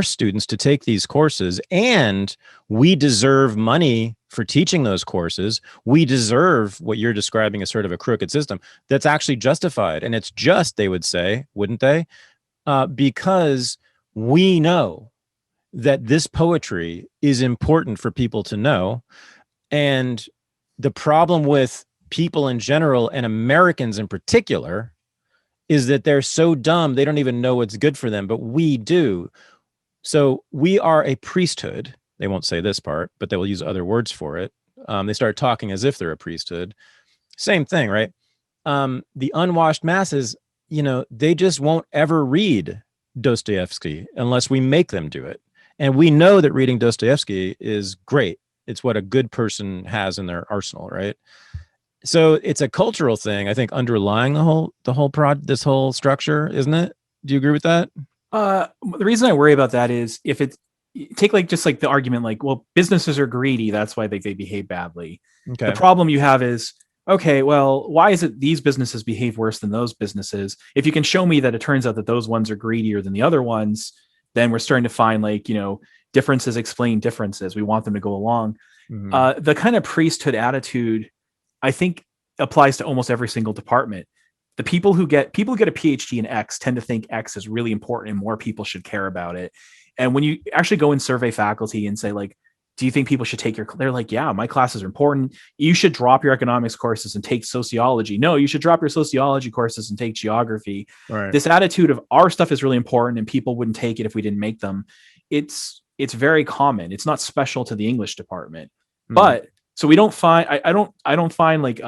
students to take these courses, and we deserve money for teaching those courses. We deserve what you're describing as sort of a crooked system that's actually justified. And it's just, they would say, wouldn't they? Because we know that this poetry is important for people to know. And the problem with people in general, and Americans in particular, is that they're so dumb, they don't even know what's good for them, but we do. So we are a priesthood. They won't say this part, but they will use other words for it. They start talking as if they're a priesthood. Same thing, right? The unwashed masses, they just won't ever read Dostoevsky unless we make them do it. And we know that reading Dostoevsky is great. It's what a good person has in their arsenal, right? So it's a cultural thing, I think, underlying this whole structure, isn't it? Do you agree with that? The reason I worry about that is if it's take just the argument, well, businesses are greedy, that's why they behave badly. Okay. The problem you have is, okay, well, why is it these businesses behave worse than those businesses? If you can show me that it turns out that those ones are greedier than the other ones, then we're starting to find differences explain differences. We want them to go along. The kind of priesthood attitude, I think, applies to almost every single department. The people who get a PhD in X tend to think X is really important and more people should care about it. And when you actually go and survey faculty and say, do you think people should take they're like, yeah, my classes are important. You should drop your economics courses and take sociology. No, you should drop your sociology courses and take geography. Right. This attitude of our stuff is really important and people wouldn't take it if we didn't make them. It's very common. It's not special to the English department, but so we don't find, I don't find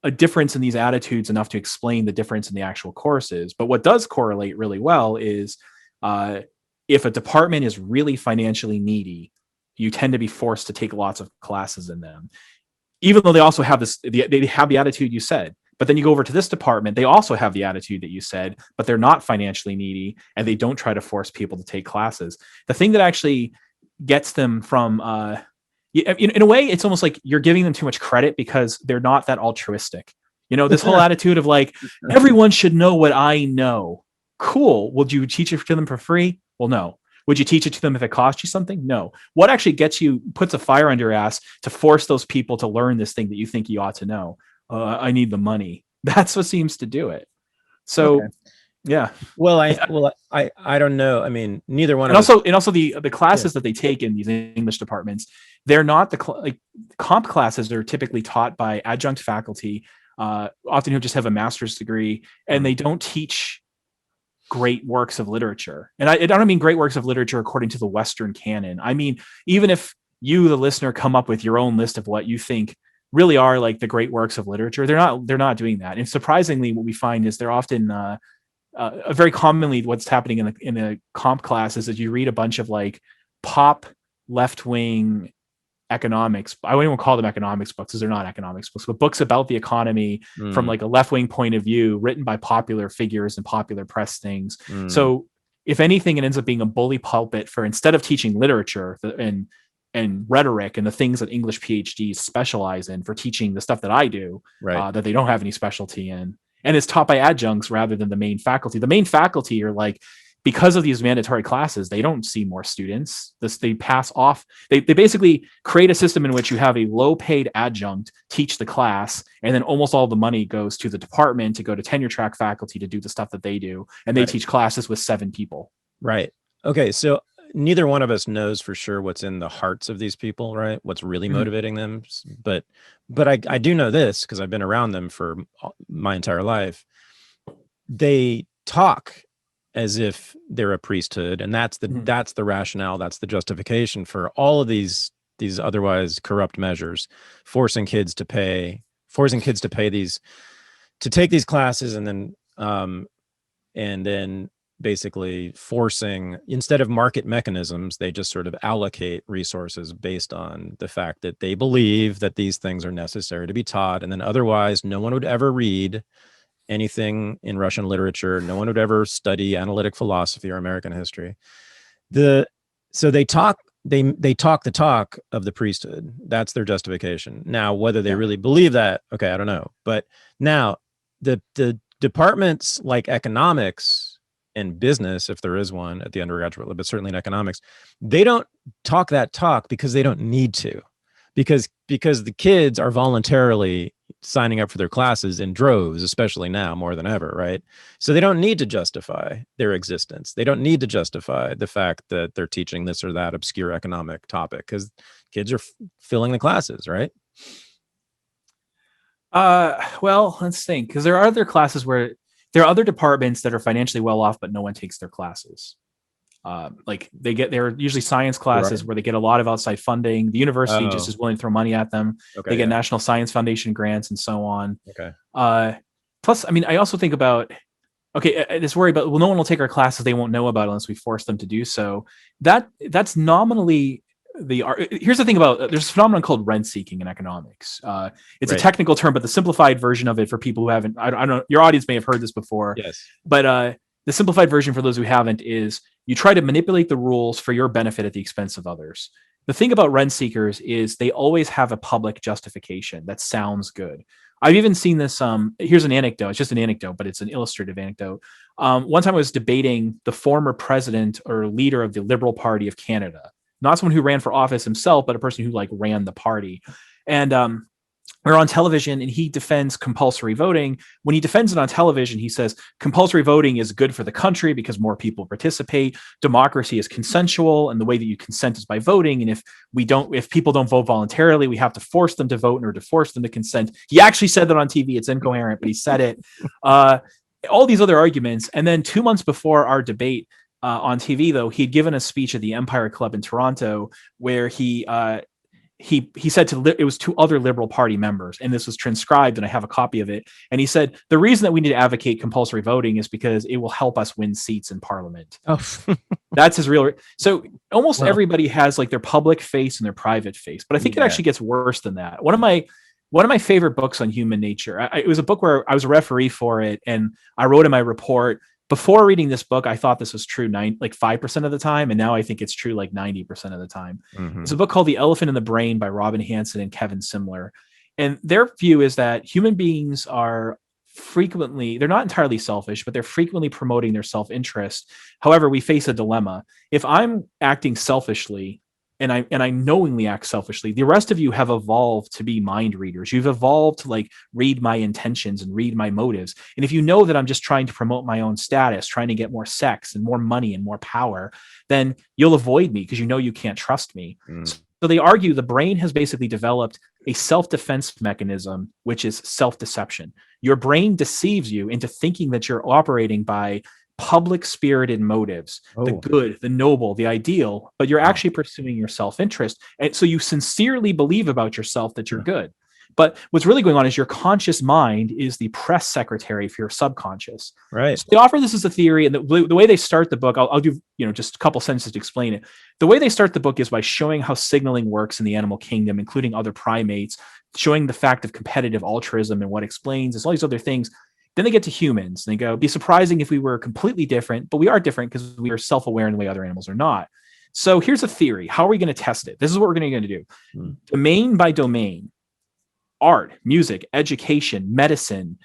a difference in these attitudes enough to explain the difference in the actual courses. But what does correlate really well is if a department is really financially needy, you tend to be forced to take lots of classes in them, even though they also have they have the attitude you said. But then you go over to this department, they also have the attitude that you said, but they're not financially needy and they don't try to force people to take classes. The thing that actually gets them from in a way, it's almost like you're giving them too much credit because they're not that altruistic. This whole attitude of everyone should know what I know. Cool. Would you teach it to them for free? Well, no. Would you teach it to them if it cost you something? No. What actually puts a fire under your ass to force those people to learn this thing that you think you ought to know? I need the money. That's what seems to do it. So, okay. Yeah. Well, I don't know. I mean, neither one. And also the classes that they take in these English departments, they're not comp classes are typically taught by adjunct faculty, often who just have a master's degree, and they don't teach great works of literature. And I don't mean great works of literature according to the Western canon. I mean, even if you, the listener, come up with your own list of what you think really are the great works of literature, they're not doing that. And surprisingly, what we find is they're often very commonly what's happening in a comp class is that you read a bunch of pop left-wing economics. I wouldn't even call them economics books because they're not economics books, but books about the economy from a left-wing point of view, written by popular figures and popular press things. So if anything, it ends up being a bully pulpit for, instead of teaching literature and and rhetoric and the things that English PhDs specialize in for teaching the stuff that I do, Right. that they don't have any specialty in. And it's taught by adjuncts rather than the main faculty. The main faculty are like, because of these mandatory classes, they don't see more students. They pass off. They basically create a system in which you have a low-paid adjunct teach the class, and then almost all the money goes to the department to go to tenure track faculty to do the stuff that they do, and they teach classes with 7 people. Right. Okay. So neither one of us knows for sure what's in the hearts of these people, right? What's really motivating them. But I do know this because I've been around them for my entire life. They talk as if they're a priesthood, and that's the rationale, that's the justification for all of these otherwise corrupt measures, forcing kids to pay these, to take these classes, and then basically forcing, instead of market mechanisms, they just sort of allocate resources based on the fact that they believe that these things are necessary to be taught, and then otherwise no one would ever read anything in Russian literature. No one would ever study analytic philosophy or American history. So they talk the talk of the priesthood. That's their justification. Now, whether they really believe that, okay, I don't know. But now the departments like economics and business, if there is one at the undergraduate level, but certainly in economics, they don't talk that talk because they don't need to, because the kids are voluntarily signing up for their classes in droves, especially now more than ever, right? So they don't need to justify their existence. They don't need to justify the fact that they're teaching this or that obscure economic topic, because kids are filling the classes, right? Well, let's think, because there are other classes where there are other departments that are financially well off, but no one takes their classes. Like they're usually science classes where they get a lot of outside funding. The university just is willing to throw money at them. Okay, they get National Science Foundation grants and so on. Okay. Plus, I mean, I also think about, this worry about, well, no one will take our classes. They won't know about it unless we force them to do so. That's nominally here's the thing about, there's a phenomenon called rent seeking in economics. It's a technical term, but the simplified version of it for people who haven't, I don't know, your audience may have heard this before. Yes. But the simplified version for those who haven't is you try to manipulate the rules for your benefit at the expense of others. The thing about rent seekers is they always have a public justification that sounds good. I've even seen this. Here's an anecdote. It's just an anecdote, but it's an illustrative anecdote. One time I was debating the former president or leader of the Liberal Party of Canada, not someone who ran for office himself, but a person who like ran the party. And we're on television and he defends compulsory voting. When he defends it on television, he says compulsory voting is good for the country because more people participate. Democracy is consensual, and the way that you consent is by voting. And if people don't vote voluntarily, we have to force them to vote in order to force them to consent. He actually said that on TV. It's incoherent, but he said it. All these other arguments. And then 2 months before our debate on TV, though, he'd given a speech at the Empire Club in Toronto where he said it was to other Liberal Party members, and this was transcribed, and I have a copy of it. And he said, the reason that we need to advocate compulsory voting is because it will help us win seats in Parliament. Oh, that's his real. So almost everybody has like their public face and their private face, but I think it actually gets worse than that. One of my favorite books on human nature. It was a book where I was a referee for it, and I wrote in my report, before reading this book, I thought this was true 5% of the time, and now I think it's true like 90% of the time. Mm-hmm. It's a book called The Elephant in the Brain by Robin Hanson and Kevin Simler. And their view is that human beings are frequently, they're not entirely selfish, but they're frequently promoting their self-interest. However, we face a dilemma. If I'm acting selfishly, and I knowingly act selfishly, the rest of you have evolved to be mind readers. You've evolved to like read my intentions and read my motives. And if you know that I'm just trying to promote my own status, trying to get more sex and more money and more power, then you'll avoid me because you know you can't trust me. So they argue the brain has basically developed a self-defense mechanism, which is self-deception. Your brain deceives you into thinking that you're operating by public spirited motives, the good, the noble, the ideal, but you're actually pursuing your self-interest. And so you sincerely believe about yourself that you're good. But what's really going on is your conscious mind is the press secretary for your subconscious. Right. So they offer this as a theory, and the way they start the book, I'll give just a couple sentences to explain it. The way they start the book is by showing how signaling works in the animal kingdom, including other primates, showing the fact of competitive altruism and what explains this, all these other things. Then they get to humans and they go, it'd be surprising if we were completely different, but we are different because we are self-aware in the way other animals are not. So here's a theory. How are we going to test it? This is what we're going to do. Domain by domain, art, music, education, medicine,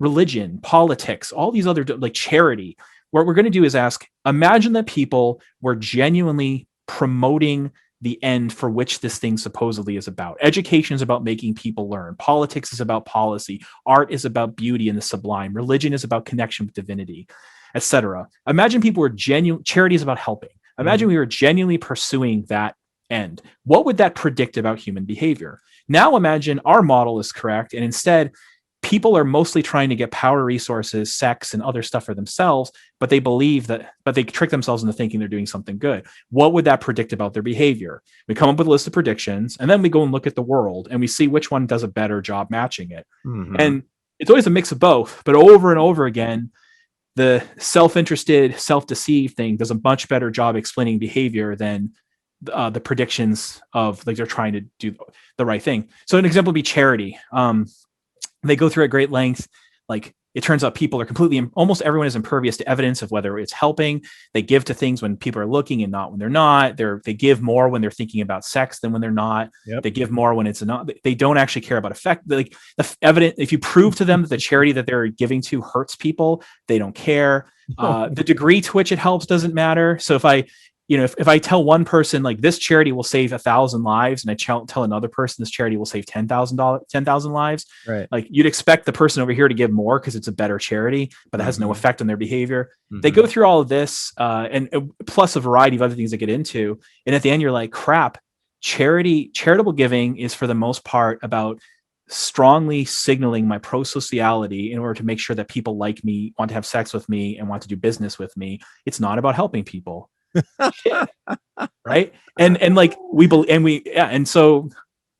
religion, politics, all these other, like charity. What we're going to do is ask, imagine that people were genuinely promoting the end for which this thing supposedly is about. Education is about making people learn. Politics is about policy. Art is about beauty and the sublime. Religion is about connection with divinity, etc. Imagine people were genuine. Charity is about helping. Imagine we were genuinely pursuing that end. What would that predict about human behavior? Now imagine our model is correct, and instead people are mostly trying to get power, resources, sex, and other stuff for themselves, but they trick themselves into thinking they're doing something good. What would that predict about their behavior? We come up with a list of predictions, and then we go and look at the world, and we see which one does a better job matching it. And it's always a mix of both, but over and over again, the self-interested, self-deceived thing does a much better job explaining behavior than the predictions of like they're trying to do the right thing. So an example would be charity. They go through at great length. Like it turns out people are almost everyone is impervious to evidence of whether it's helping. They give to things when people are looking and not when they're not. They give more when they're thinking about sex than when they're not. They give more when it's not. They don't actually care about effect. Like the evidence, if you prove to them that the charity that they're giving to hurts people, they don't care. The degree to which it helps doesn't matter. So if I tell one person like this charity will save 1,000 lives, and I tell another person this charity will save 10,000 lives, right? Like you'd expect the person over here to give more because it's a better charity, but that has no effect on their behavior. They go through all of this, and plus a variety of other things they get into, and at the end you're like, crap. Charitable giving is for the most part about strongly signaling my pro-sociality in order to make sure that people like me, want to have sex with me, and want to do business with me. It's not about helping people. Right. And like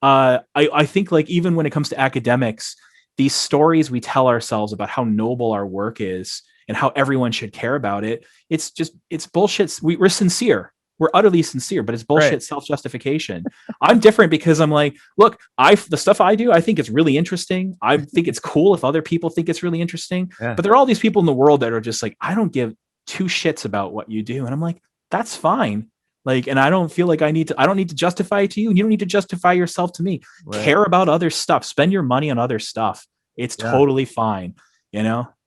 I think like even when it comes to academics, these stories we tell ourselves about how noble our work is and how everyone should care about it, it's bullshit. We're sincere. We're utterly sincere, but it's bullshit. Right. Self-justification. I'm different because I'm like, look, the stuff I do, I think it's really interesting. I think it's cool if other people think it's really interesting. But there are all these people in the world that are just like, I don't give two shits about what you do. And I'm like, that's fine. Like, and I don't feel like I don't need to justify it to you. And you don't need to justify yourself to me. Right. Care about other stuff. Spend your money on other stuff. It's totally fine.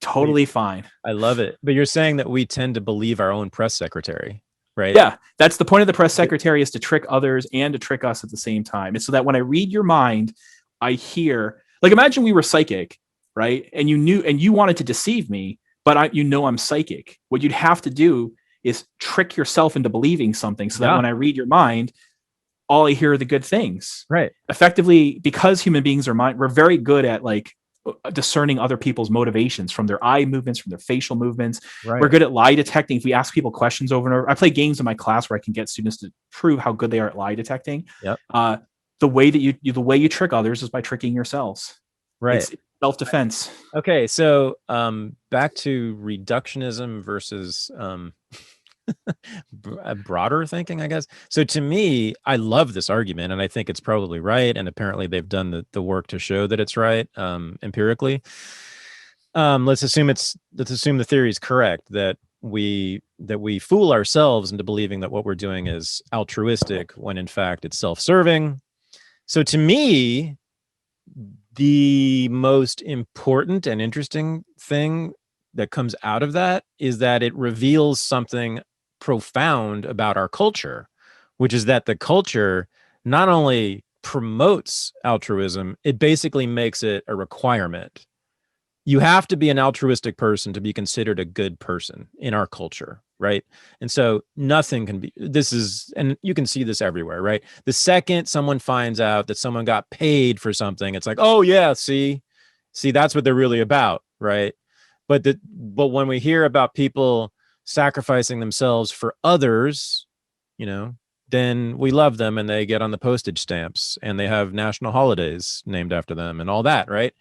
Totally fine. I love it. But you're saying that we tend to believe our own press secretary, right? Yeah. That's the point of the press secretary, is to trick others and to trick us at the same time. It's so that when I read your mind, I hear, like, imagine we were psychic, right? And you wanted to deceive me, but I'm psychic. What you'd have to do is trick yourself into believing something so that when I read your mind, all I hear are the good things. Right. Effectively, because human beings we're very good at like discerning other people's motivations from their eye movements, from their facial movements. Right. We're good at lie detecting. If we ask people questions over and over, I play games in my class where I can get students to prove how good they are at lie detecting. Yep. The way you trick others is by tricking yourselves. Right. It's self-defense. Okay. So, back to reductionism versus, broader thinking, I guess. So to me, I love this argument, and I think it's probably right. And apparently they've done the work to show that it's right, empirically. Let's assume the theory is correct, that we fool ourselves into believing that what we're doing is altruistic when in fact it's self-serving. So to me, the most important and interesting thing that comes out of that is that it reveals something profound about our culture, which is that the culture not only promotes altruism, it basically makes it a requirement. You have to be an altruistic person to be considered a good person in our culture, right? And so nothing can be, and you can see this everywhere, right? The second someone finds out that someone got paid for something, it's like, oh yeah, see, that's what they're really about, right? But when we hear about people sacrificing themselves for others, then we love them, and they get on the postage stamps, and they have national holidays named after them and all that, right?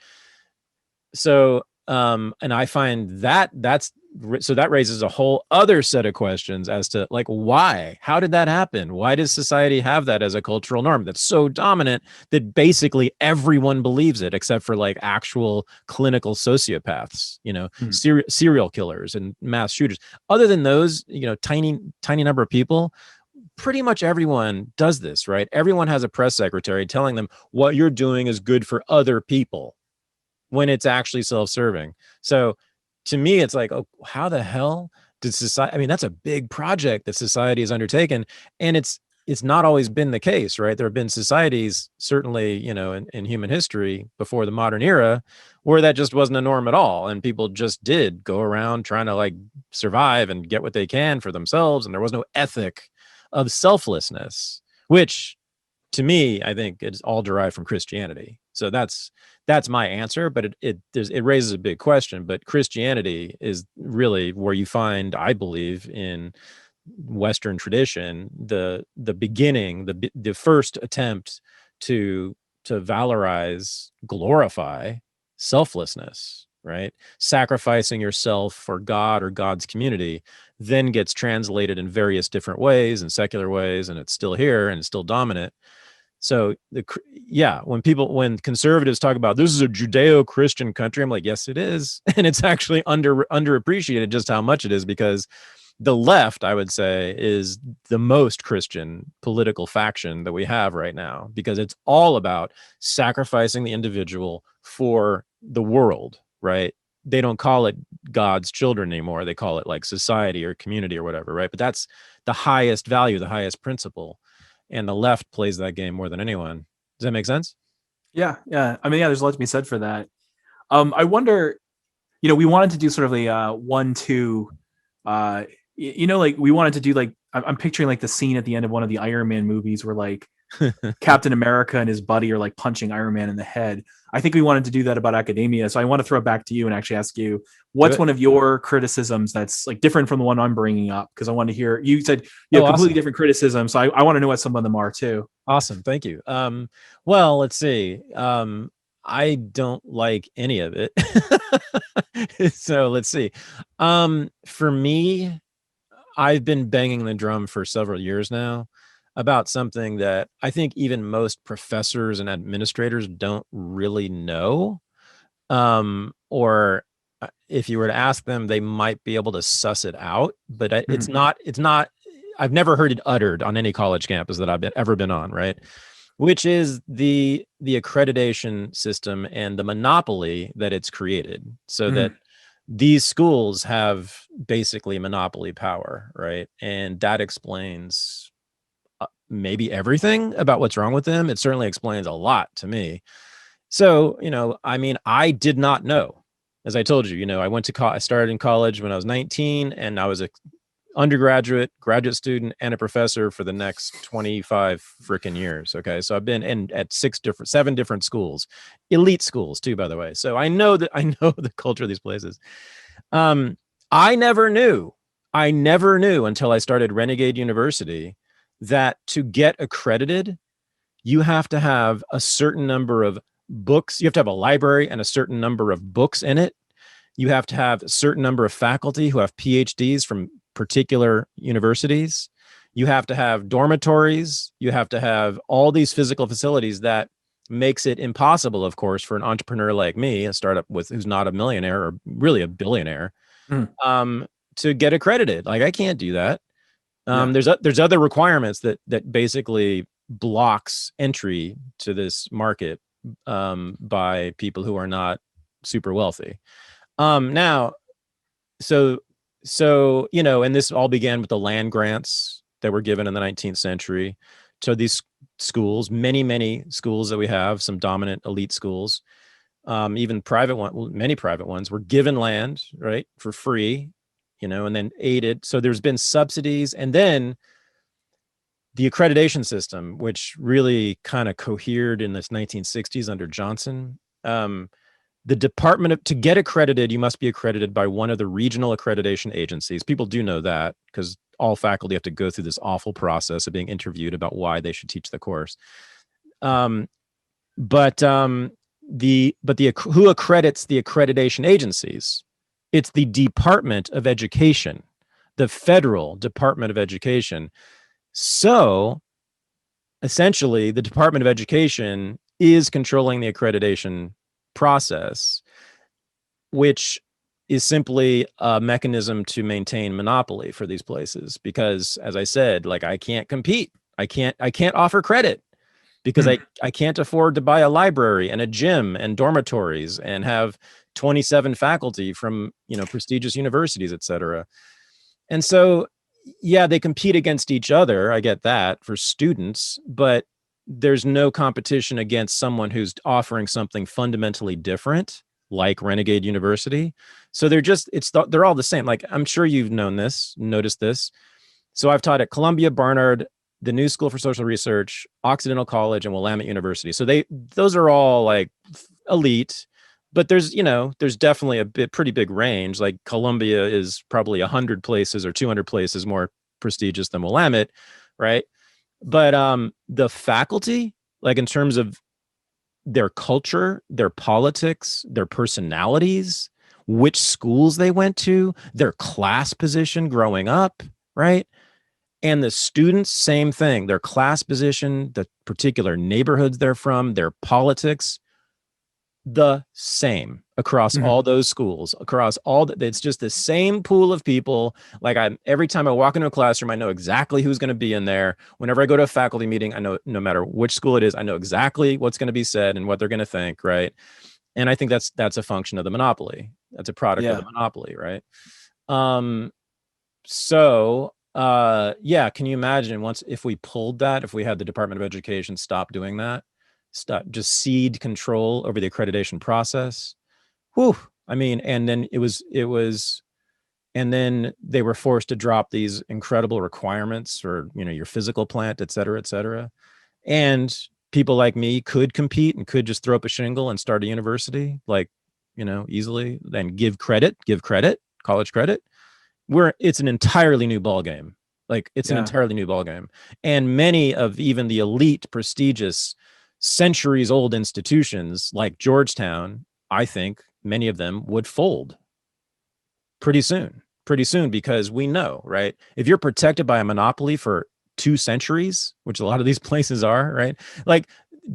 So, and I find that that raises a whole other set of questions as to like, why? How did that happen? Why does society have that as a cultural norm that's so dominant that basically everyone believes it, except for like actual clinical sociopaths, serial killers and mass shooters? Other than those, tiny number of people, pretty much everyone does this, right? Everyone has a press secretary telling them what you're doing is good for other people when it's actually self-serving. So to me, it's like, oh, how the hell did society, I mean, that's a big project that society has undertaken. And it's not always been the case, right? There have been societies, certainly, in human history before the modern era, where that just wasn't a norm at all. And people just did go around trying to like survive and get what they can for themselves. And there was no ethic of selflessness, which to me, I think it's all derived from Christianity. So that's my answer, but it raises a big question. But Christianity is really where you find, I believe, in Western tradition, the beginning, the first attempt to valorize, glorify selflessness, right? Sacrificing yourself for God or God's community then gets translated in various different ways and secular ways, and it's still here and it's still dominant. So when conservatives talk about this is a Judeo-Christian country, I'm like, yes, it is. And it's actually underappreciated just how much it is, because the left, I would say, is the most Christian political faction that we have right now, because it's all about sacrificing the individual for the world, right? They don't call it God's children anymore. They call it like society or community or whatever, right? But that's the highest value, the highest principle. And the left plays that game more than anyone. Does that make sense? Yeah. I mean, yeah, there's a lot to be said for that. I wonder, we wanted to do sort of a 1-2, like we wanted to do like, I'm picturing like the scene at the end of one of the Iron Man movies where like Captain America and his buddy are like punching Iron Man in the head. I think we wanted to do that about academia. So I want to throw it back to you and actually ask you, what's one of your criticisms that's like different from the one I'm bringing up? Because I want to hear, you said you have completely different criticisms. So I want to know what some of them are too. Awesome. Thank you. Well, let's see. I don't like any of it. So let's see. For me, I've been banging the drum for several years now about something that I think even most professors and administrators don't really know. Or if you were to ask them, they might be able to suss it out, but it's not, I've never heard it uttered on any college campus that I've ever been on, right? Which is the accreditation system and the monopoly that it's created, so that these schools have basically monopoly power, right? And that explains maybe everything about what's wrong with them. It certainly explains a lot to me. So, I mean, I did not know. As I told you, I started in college when I was 19, and I was a undergraduate, graduate student, and a professor for the next 25 freaking years. Okay. So I've been at 7 different schools, elite schools too, by the way. So I know the culture of these places. I never knew until I started Renegade University that to get accredited, you have to have a certain number of books. You have to have a library and a certain number of books in it. You have to have a certain number of faculty who have PhDs from particular universities. You have to have dormitories. You have to have all these physical facilities that makes it impossible, of course, for an entrepreneur like me, a startup who's not a millionaire or really a billionaire, to get accredited. Like, I can't do that. There's other requirements that basically blocks entry to this market by people who are not super wealthy. Now, so and this all began with the land grants that were given in the 19th century to these schools, many schools that we have, some dominant elite schools, even many private ones were given land, right, for free, and then aided. So there's been subsidies, and then the accreditation system, which really kind of cohered in this 1960s under Johnson. To get accredited, you must be accredited by one of the regional accreditation agencies. People do know that because all faculty have to go through this awful process of being interviewed about why they should teach the course. Who accredits the accreditation agencies? It's the Department of Education, the federal Department of Education. So essentially, the Department of Education is controlling the accreditation process, which is simply a mechanism to maintain monopoly for these places. Because as I said, like I can't compete. I can't offer credit because I can't afford to buy a library and a gym and dormitories and have 27 faculty from, prestigious universities, et cetera. And so, yeah, they compete against each other. I get that for students, but there's no competition against someone who's offering something fundamentally different, like Renegade University. So they're all the same. Like, I'm sure you've noticed this. So I've taught at Columbia, Barnard, the New School for Social Research, Occidental College, and Willamette University. So those are all like elite, but there's definitely pretty big range. Like Columbia is probably 100 places or 200 places more prestigious than Willamette, right? But the faculty, like in terms of their culture, their politics, their personalities, which schools they went to, their class position growing up, right? And the students, same thing, their class position, the particular neighborhoods they're from, their politics, the same across all those schools, it's just the same pool of people. Like every time I walk into a classroom, I know exactly who's going to be in there. Whenever I go to a faculty meeting, I know no matter which school it is, I know exactly what's going to be said and what they're going to think. Right. And I think that's a function of the monopoly. That's a product of the monopoly. Right. Can you imagine if we pulled that, if we had the Department of Education stop doing that, just cede control over the accreditation process? Whew. I mean, and then and then they were forced to drop these incredible requirements for, your physical plant, et cetera, et cetera. And people like me could compete and could just throw up a shingle and start a university, like, easily, then give credit, college credit. It's an entirely new ballgame. An entirely new ballgame. And many of even the elite, prestigious, centuries old institutions like Georgetown, I think many of them would fold pretty soon, because we know, right? If you're protected by a monopoly for 2 centuries, which a lot of these places are, right? Like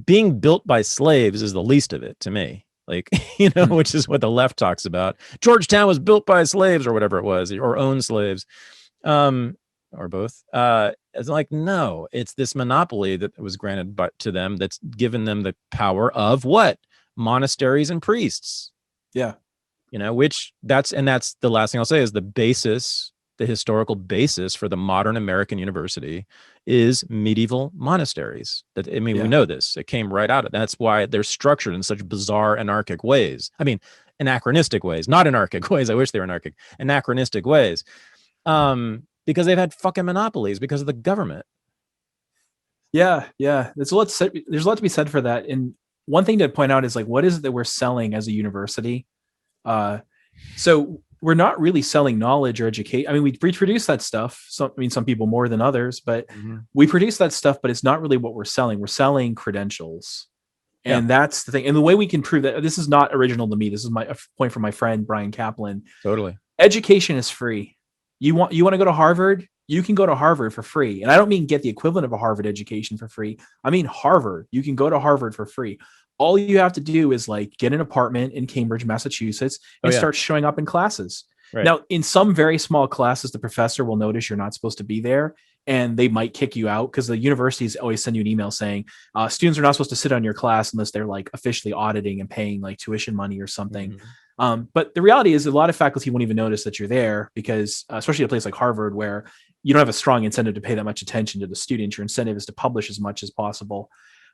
being built by slaves is the least of it to me. Like, which is what the left talks about. Georgetown was built by slaves or whatever it was, or owned slaves, or both. It's like, no, it's this monopoly that was granted to them that's given them the power of what? Monasteries and priests. Yeah. That's the last thing I'll say is the historical basis for the modern American university is medieval monasteries. We know this. It came right out of that's why they're structured in such bizarre, anarchic ways. I mean, anachronistic ways, not anarchic ways. I wish they were anarchic, anachronistic ways. Because they've had fucking monopolies because of the government. Yeah. There's a lot to be said for that. And one thing to point out is like, what is it that we're selling as a university? So we're not really selling knowledge or education. I mean, we produce that stuff. Some people more than others, but we produce that stuff, but it's not really what we're selling. We're selling credentials. And that's the thing. And the way we can prove that, this is not original to me. This is a point from my friend, Brian Kaplan. Totally. Education is free. You want to go to Harvard? You can go to Harvard for free. And I don't mean get the equivalent of a Harvard education for free. I mean, Harvard, you can go to Harvard for free. All you have to do is like get an apartment in Cambridge, Massachusetts, and start showing up in classes. Right. Now, in some very small classes, the professor will notice you're not supposed to be there, and they might kick you out because the universities always send you an email saying students are not supposed to sit on your class unless they're like officially auditing and paying like tuition money or something. But the reality is a lot of faculty won't even notice that you're there because, especially at a place like Harvard, where you don't have a strong incentive to pay that much attention to the student. Your incentive is to publish as much as possible.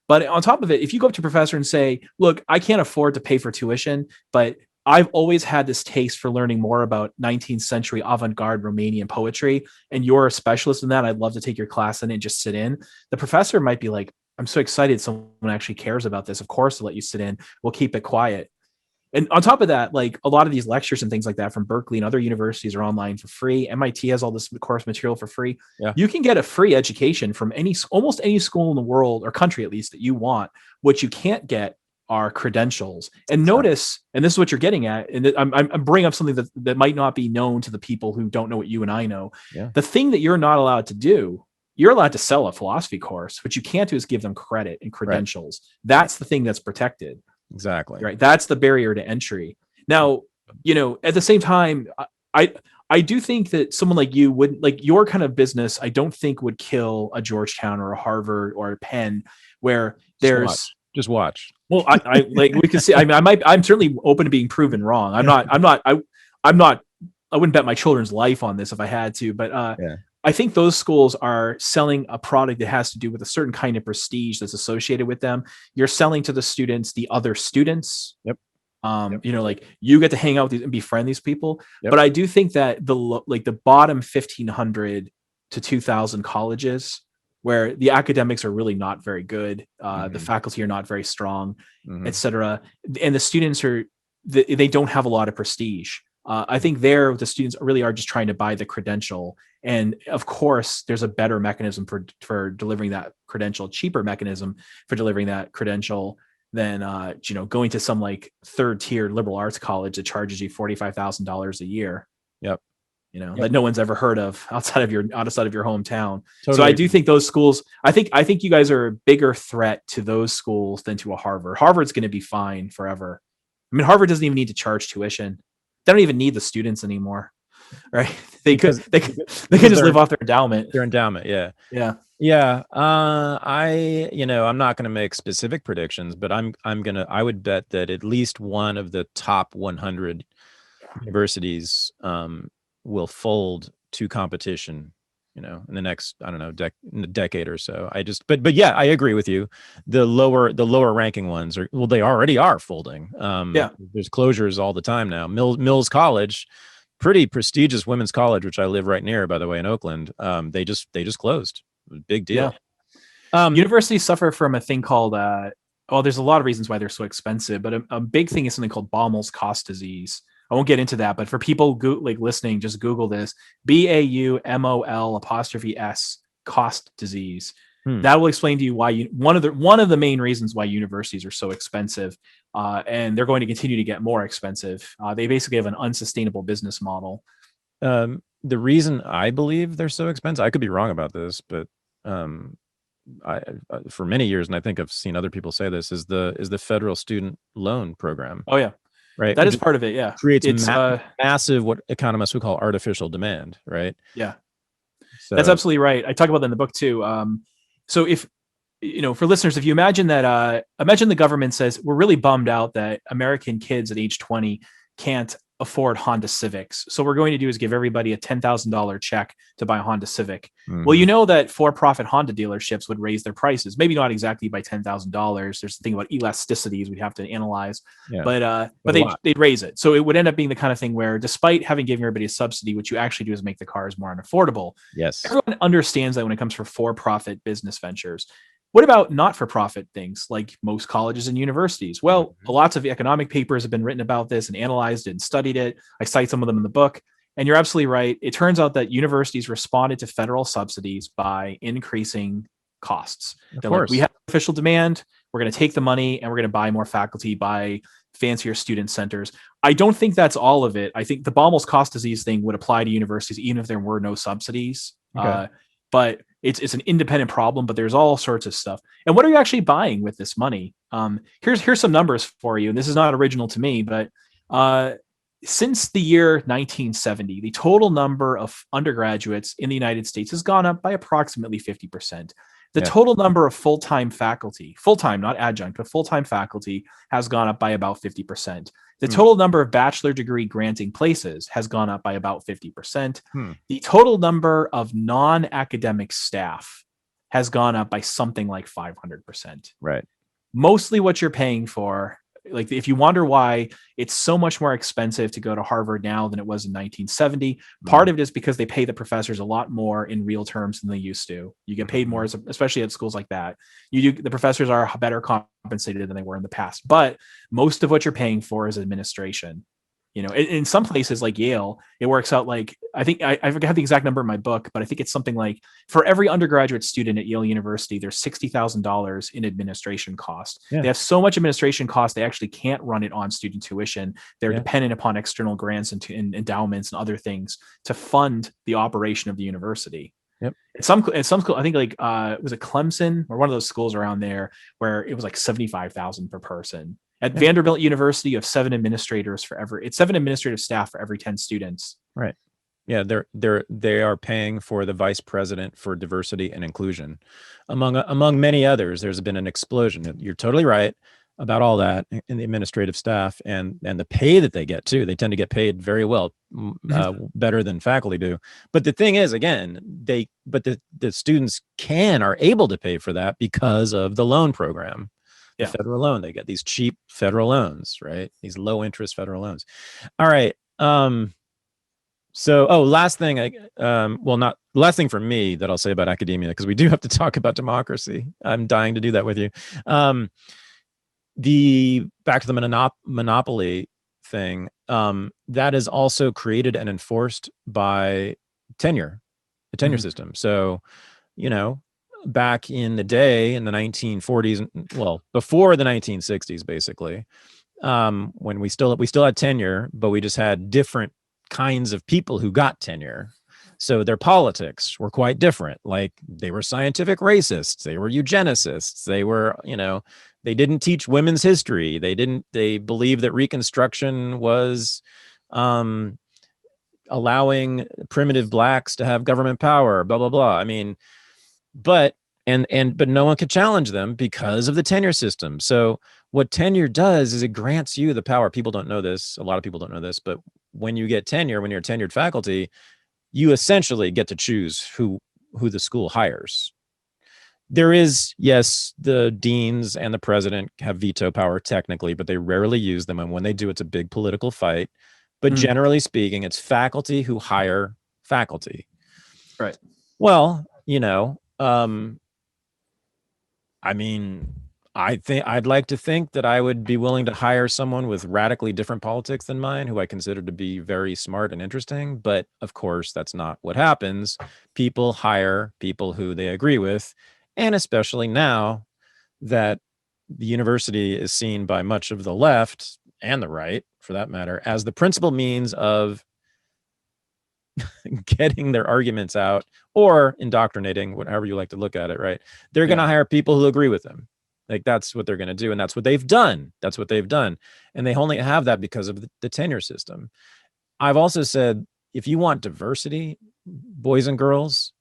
But on top of it, if you go up to a professor and say, look, I can't afford to pay for tuition, but I've always had this taste for learning more about 19th century avant-garde Romanian poetry, and you're a specialist in that, I'd love to take your class and just sit in. The professor might be like, I'm so excited someone actually cares about this. Of course, to let you sit in. We'll keep it quiet. And on top of that, like a lot of these lectures and things like that from Berkeley and other universities are online for free. MIT has all this course material for free. Yeah. You can get a free education from almost any school in the world, or country at least, that you want. What you can't get are credentials. And notice, and this is what you're getting at, and I'm bringing up something that might not be known to the people who don't know what you and I know. Yeah. The thing that you're not allowed to do, you're allowed to sell a philosophy course. What you can't do is give them credit and credentials. Right. That's the thing that's protected. Exactly. Right. That's the barrier to entry. Now, At the same time, I I do think that someone like you would, like, your kind of business, I don't think would kill a Georgetown or a Harvard or a Penn, where Just there's, watch. Just watch. well, I like, we could see. I mean, I'm certainly open to being proven wrong. I'm not. I wouldn't bet my children's life on this if I had to, but Yeah. I think those schools are selling a product that has to do with a certain kind of prestige that's associated with them. You're selling to the students, the other students. Yep. Yep. Like, you get to hang out with these and befriend these people. Yep. But I do think that the bottom 1,500 to 2,000 colleges, where the academics are really not very good, the faculty are not very strong, etc., and the students they don't have a lot of prestige. I think the students really are just trying to buy the credential, and of course, there's a better mechanism for delivering that credential, cheaper mechanism for delivering that credential than going to some like third tier liberal arts college that charges you $45,000 a year. Yep. That no one's ever heard of outside of your hometown. Totally. So I do think those schools, I think you guys are a bigger threat to those schools than to a Harvard. Harvard's going to be fine forever. I mean, Harvard doesn't even need to charge tuition. They don't even need the students anymore, right? They can just live off their endowment. Their endowment, yeah. Yeah. Yeah. I'm not going to make specific predictions, but I would bet that at least one of the top 100 universities will fold to competition, in the next, I don't know, decade or so. But yeah, I agree with you. The lower ranking ones they already are folding. There's closures all the time now. Mills College, pretty prestigious women's college, which I live right near, by the way, in Oakland. They just closed. Big deal. Yeah. Universities suffer from a thing called there's a lot of reasons why they're so expensive, but a big thing is something called Baumel's cost disease. I won't get into that, but for people listening, just Google this: BAUMOL' cost disease. That will explain to you why one of the main reasons why universities are so expensive, and they're going to continue to get more expensive. They basically have an unsustainable business model. The reason I believe they're so expensive, I could be wrong about this, but for many years, and I think I've seen other people say this, is the federal student loan program. Oh yeah. Right. That is part of it. Yeah. Creates massive, what economists would call artificial demand. Right. Yeah. So that's absolutely right. I talk about that in the book too. So if, for listeners, if you imagine that, imagine the government says, we're really bummed out that American kids at age 20 can't afford Honda Civics. So what we're going to do is give everybody a $10,000 check to buy a Honda Civic. Well, that for-profit Honda dealerships would raise their prices, maybe not exactly by $10,000. There's the thing about elasticities we'd have to analyze, but they'd raise it. So it would end up being the kind of thing where, despite having given everybody a subsidy, what you actually do is make the cars more unaffordable. Yes. Everyone understands that when it comes for-profit business ventures. What about not-for-profit things like most colleges and universities? Well, lots of economic papers have been written about this and analyzed it and studied it. I cite some of them in the book. And you're absolutely right. It turns out that universities responded to federal subsidies by increasing costs. They're like, we have official demand. We're going to take the money and we're going to buy more faculty, buy fancier student centers. I don't think that's all of it. I think the Baumel's cost disease thing would apply to universities even if there were no subsidies. Okay. But it's an independent problem, but there's all sorts of stuff. And what are you actually buying with this money? Here's some numbers for you. And this is not original to me, but since the year 1970, the total number of undergraduates in the United States has gone up by approximately 50%. The total number of full-time faculty, full-time, not adjunct, but full-time faculty has gone up by about 50%. The total number of bachelor degree granting places has gone up by about 50%. The total number of non-academic staff has gone up by something like 500%. Right. Mostly what you're paying for, like, if you wonder why it's so much more expensive to go to Harvard now than it was in 1970, part of it is because they pay the professors a lot more in real terms than they used to. You get paid more, especially at schools like that. The professors are better compensated than they were in the past, but most of what you're paying for is administration. In some places like Yale, it works out like, I think I forgot the exact number in my book, but I think it's something like, for every undergraduate student at Yale University, there's $60,000 in administration cost. Yeah. They have so much administration cost, they actually can't run it on student tuition. They're dependent upon external grants and endowments and other things to fund the operation of the university. Yep. At some school, I think was it Clemson or one of those schools around there, where it was like $75,000 per person. At Vanderbilt University, you have 7 administrators it's 7 administrative staff for every 10 students. Right. Yeah, they are paying for the vice president for diversity and inclusion, among many others. There's been an explosion. You're totally right about all that in the administrative staff and the pay that they get too. They tend to get paid very well, better than faculty do. But the thing is, again, the students are able to pay for that because of the loan program, the federal loan. They get these cheap federal loans, right? These low interest federal loans. All right. So, last thing, not last thing for me that I'll say about academia, because we do have to talk about democracy. I'm dying to do that with you. Back to the monopoly thing, that is also created and enforced by the tenure system. So, back in the day, in the 1940s, well, before the 1960s, basically, when we still had tenure, but we just had different kinds of people who got tenure. So their politics were quite different. Like, they were scientific racists, they were eugenicists, they were, they didn't teach women's history. They believed that Reconstruction was allowing primitive blacks to have government power, blah, blah, blah. I mean, but no one could challenge them because of the tenure system. So what tenure does is it grants you the power. People don't know this. A lot of people don't know this, but when you get tenure, when you're tenured faculty, you essentially get to choose who the school hires. There is, yes, the deans and the president have veto power technically, but they rarely use them. And when they do, it's a big political fight. But generally speaking, it's faculty who hire faculty. Right. Well, I mean, I'd like to think that I would be willing to hire someone with radically different politics than mine, who I consider to be very smart and interesting. But of course, that's not what happens. People hire people who they agree with. And especially now that the university is seen by much of the left and the right, for that matter, as the principal means of getting their arguments out or indoctrinating, whatever you like to look at it, right? They're going to hire people who agree with them. Like, that's what they're going to do. And that's what they've done. And they only have that because of the tenure system. I've also said, if you want diversity, boys and girls,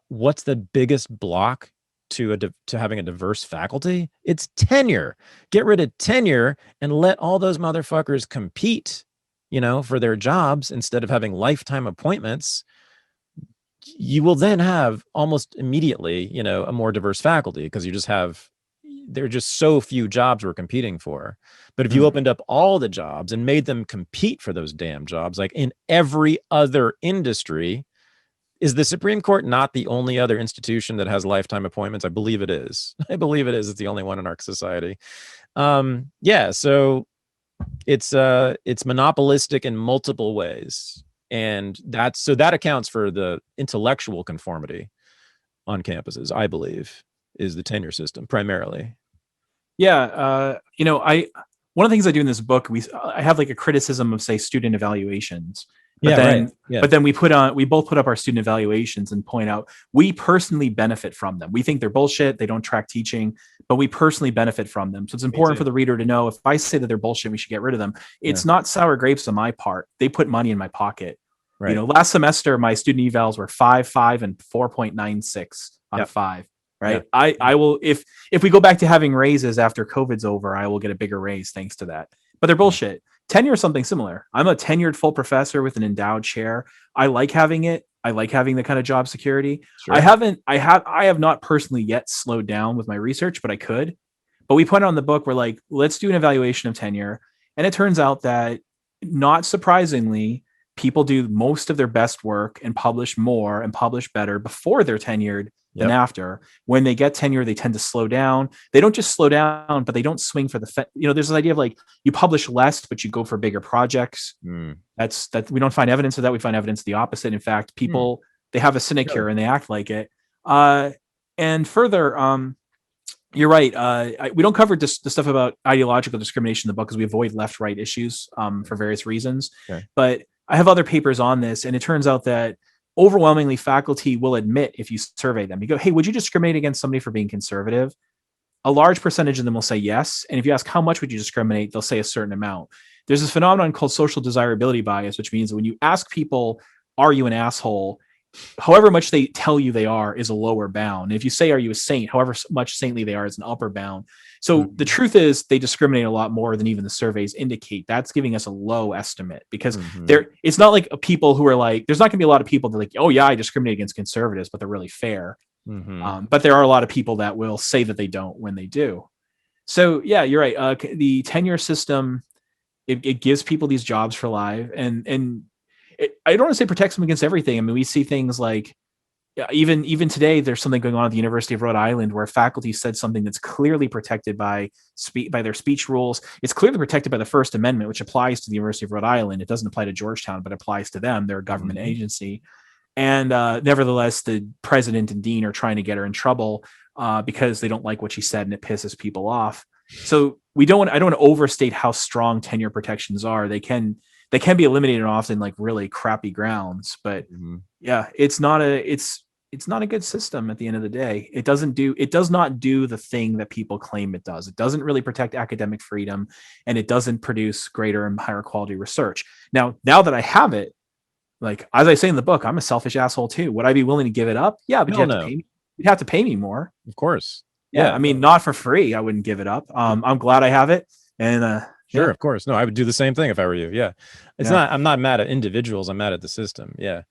what's the biggest block to having a diverse faculty? It's tenure. Get rid of tenure and let all those motherfuckers compete, for their jobs instead of having lifetime appointments. You will then have almost immediately, a more diverse faculty, because there are just so few jobs we're competing for. But if you opened up all the jobs and made them compete for those damn jobs, like in every other industry, is the Supreme Court not the only other institution that has lifetime appointments? I believe it is. It's the only one in our society. So it's monopolistic in multiple ways. And that accounts for the intellectual conformity on campuses, I believe, is the tenure system primarily. Yeah. One of the things I do in this book, I have like a criticism of, say, student evaluations. But then we both put up our student evaluations and point out we personally benefit from them. We think they're bullshit. They don't track teaching, but we personally benefit from them. So it's important for the reader to know, if I say that they're bullshit, we should get rid of them. It's not sour grapes on my part. They put money in my pocket. Right. Last semester, my student evals were 5.5 and 4.96 on 5. Right. Yeah. I will, if we go back to having raises after COVID's over, I will get a bigger raise thanks to that. But they're bullshit. Tenure is something similar. I'm a tenured full professor with an endowed chair. I like having it. I like having the kind of job security. Sure. I have not personally yet slowed down with my research, but I could. But we put it on the book, we're like, let's do an evaluation of tenure. And it turns out that, not surprisingly, people do most of their best work and publish more and publish better before they're tenured than after. When they get tenure, they tend to slow down. They don't just slow down, but they don't swing for the there's this idea of like, you publish less, but you go for bigger projects. That's we don't find evidence of that. We find evidence of the opposite. In fact, people, they have a sinecure and they act like it. And further, you're right. We don't cover the stuff about ideological discrimination in the book because we avoid left-right issues for various reasons. Okay. But I have other papers on this, and it turns out that overwhelmingly faculty will admit, if you survey them, you go, hey, would you discriminate against somebody for being conservative? a large percentage of them will say yes. And if you ask how much would you discriminate, they'll say a certain amount. There's this phenomenon called social desirability bias, which means that when you ask people, are you an asshole? However much they tell you they are is a lower bound. And if you say, are you a saint? However much saintly they are is an upper bound. So the truth is they discriminate a lot more than even the surveys indicate. That's giving us a low estimate because it's not like people who are like, there's not going to be a lot of people that are like, oh yeah, I discriminate against conservatives, but they're really fair. But there are a lot of people that will say that they don't when they do. So yeah, you're right. The tenure system, it gives people these jobs for life, and I don't want to say protects them against everything. I mean, we see things like even today, there's something going on at the University of Rhode Island where faculty said something that's clearly protected by their speech rules. It's clearly protected by the First Amendment, which applies to the University of Rhode Island. It doesn't apply to Georgetown, but applies to them. They're a government agency. And nevertheless, the president and dean are trying to get her in trouble because they don't like what she said and it pisses people off. So I don't want to overstate how strong tenure protections are. They can be eliminated often like really crappy grounds, but yeah, it's not a good system at the end of the day. It does not do the thing that people claim it does. It doesn't really protect academic freedom, and it doesn't produce greater and higher quality research. Now that I have it, like, as I say in the book, I'm a selfish asshole too. Would I be willing to give it up? Yeah, but you'd have to pay me more. Of course. Yeah. I mean, not for free. I wouldn't give it up. I'm glad I have it. And sure, of course. No, I would do the same thing if I were you. Yeah. I'm not mad at individuals. I'm mad at the system. Yeah.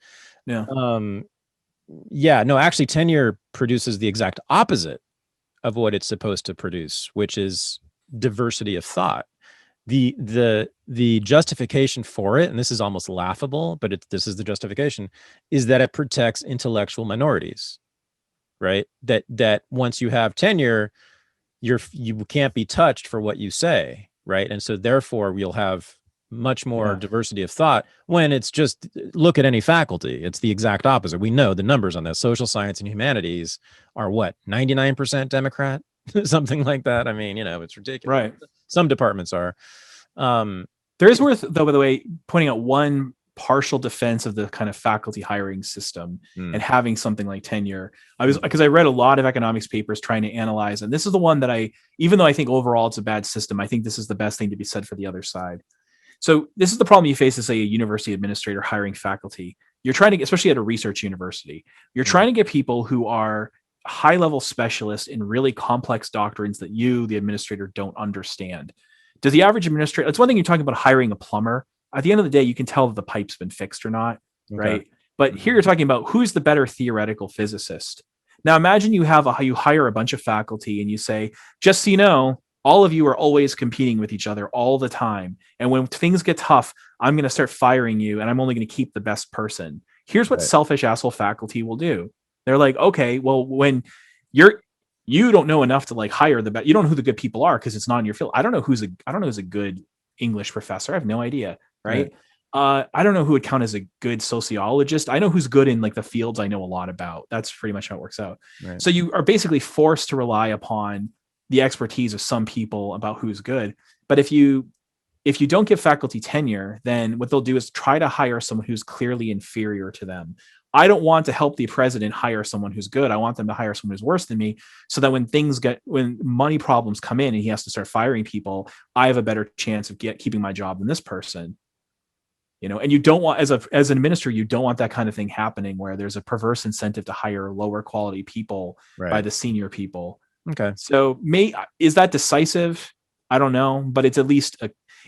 Yeah. No, actually tenure produces the exact opposite of what it's supposed to produce, which is diversity of thought. The justification for it, and this is almost laughable, but this is the justification, is that it protects intellectual minorities, right? That once you have tenure, you can't be touched for what you say, right? And so therefore we'll have much more diversity of thought. When it's just, look at any faculty, it's the exact opposite. We know the numbers on this. Social science and humanities are what, 99% Democrat, something like that. I mean, it's ridiculous. Right. Some departments are. There is worth, though, by the way, pointing out one partial defense of the kind of faculty hiring system and having something like tenure. Because I read a lot of economics papers trying to analyze, and this is the one that even though I think overall it's a bad system, I think this is the best thing to be said for the other side. So this is the problem you face as, say, a university administrator hiring faculty. You're trying to, especially at a research university, you're trying to get people who are high-level specialists in really complex doctrines that you, the administrator, don't understand. Does the average administrator, it's one thing you're talking about hiring a plumber. At the end of the day, you can tell if the pipe's been fixed or not, right? But here you're talking about who's the better theoretical physicist. Now imagine you hire a bunch of faculty and you say, just so you know, all of you are always competing with each other all the time. And when things get tough, I'm going to start firing you and I'm only going to keep the best person. Here's what selfish asshole faculty will do. They're like, okay, well, when you don't know enough to like hire the best, you don't know who the good people are because it's not in your field. I don't know who's a good English professor. I have no idea. Right. I don't know who would count as a good sociologist. I know who's good in like the fields I know a lot about. That's pretty much how it works out. Right. So you are basically forced to rely upon the expertise of some people about who's good. But if you don't give faculty tenure, then what they'll do is try to hire someone who's clearly inferior to them. I don't want to help the president hire someone who's good. I want them to hire someone who's worse than me, so that when money problems come in and he has to start firing people, I have a better chance of keeping my job than this person. And you don't want, as an administrator, you don't want that kind of thing happening where there's a perverse incentive to hire lower quality people by the senior people. Okay. So is that decisive? I don't know, but it's at least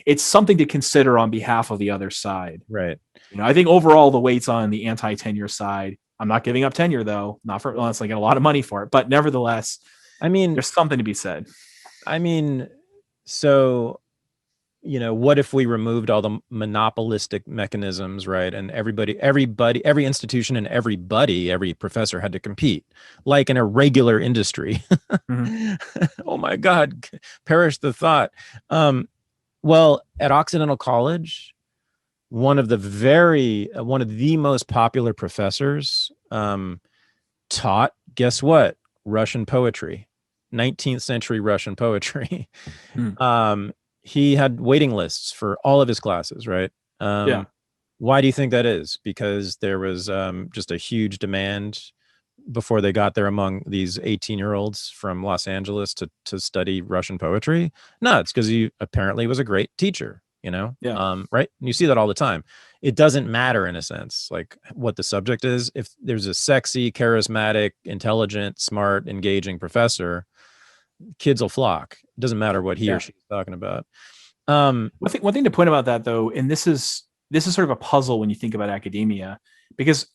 it's something to consider on behalf of the other side. Right. I think overall the weight's on the anti-tenure side. I'm not giving up tenure though, not for unless I get a lot of money for it, but nevertheless, I mean, there's something to be said. I mean, so, what if we removed all the monopolistic mechanisms, right? And every institution and every professor had to compete like in a regular industry. Oh my God, perish the thought. Well, at Occidental College, one of the most popular professors taught, guess what? Russian poetry, 19th century Russian poetry. He had waiting lists for all of his classes, right? Why do you think that is? Because there was just a huge demand before they got there among these 18-year-olds from Los Angeles to study Russian poetry? No, it's because he apparently was a great teacher, Yeah. right? And you see that all the time. It doesn't matter, in a sense, like what the subject is. If there's a sexy, charismatic, intelligent, smart, engaging professor, kids will flock. It doesn't matter what he or Yeah. she's talking about. One thing to point about that, though, and this is sort of a puzzle when you think about academia, because